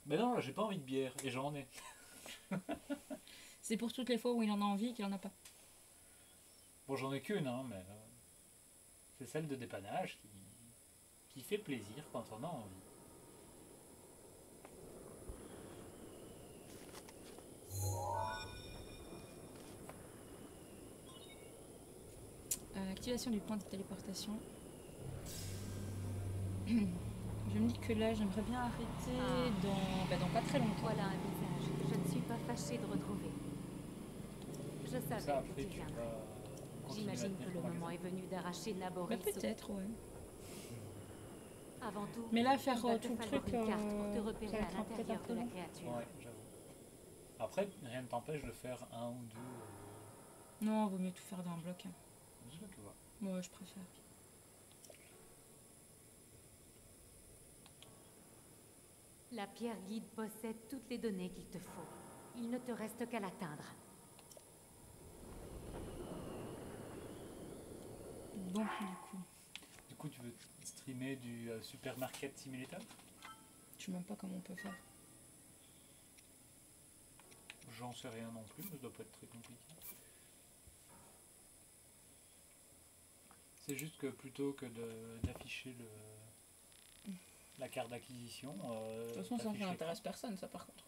Speaker 2: Mais non, là j'ai pas envie de bière et j'en ai.
Speaker 1: C'est pour toutes les fois où il en a envie et qu'il en a pas.
Speaker 2: Bon, j'en ai qu'une, hein, mais c'est celle de dépannage qui fait plaisir quand on a envie.
Speaker 1: Activation du point de téléportation. Je me dis que là j'aimerais bien arrêter dans pas très longtemps.
Speaker 4: Voilà un visage que je ne suis pas fâchée de retrouver. Je
Speaker 2: Ça,
Speaker 4: savais que
Speaker 2: après,
Speaker 4: tu
Speaker 2: tu
Speaker 4: viendrais.
Speaker 2: vas continuer à
Speaker 4: J'imagine
Speaker 2: tenir
Speaker 4: que le
Speaker 2: ton
Speaker 4: moment
Speaker 2: magasin.
Speaker 4: est venu d'arracher
Speaker 1: Bah,
Speaker 4: Naboris.
Speaker 1: peut-être, ouais.
Speaker 4: Avant tout,
Speaker 1: Mais là, faire
Speaker 4: il va te
Speaker 1: tout le
Speaker 4: falloir
Speaker 1: truc,
Speaker 4: une carte pour te
Speaker 1: ça
Speaker 4: repérer
Speaker 1: va
Speaker 4: à
Speaker 1: être peut-être un
Speaker 4: l'intérieur
Speaker 1: peu
Speaker 4: de la
Speaker 1: long.
Speaker 4: créature.
Speaker 2: Ouais, j'avoue. Après, rien ne t'empêche de faire un ou deux.
Speaker 1: Non, vaut mieux tout faire d'un bloc. Hein.
Speaker 2: Je sais pas, tu vois.
Speaker 1: Moi, je préfère.
Speaker 4: La pierre guide possède toutes les données qu'il te faut. Il ne te reste qu'à l'atteindre.
Speaker 1: Bon, du coup,
Speaker 2: Du coup, tu veux streamer du Supermarket Simulator?
Speaker 1: je sais même pas comment on peut faire.
Speaker 2: J'en sais rien non plus, mais ça doit pas être très compliqué. C'est juste que plutôt que d'afficher la carte d'acquisition,
Speaker 1: De toute façon, ça
Speaker 2: t'affiches l'écran.
Speaker 1: n'intéresse personne, ça par contre.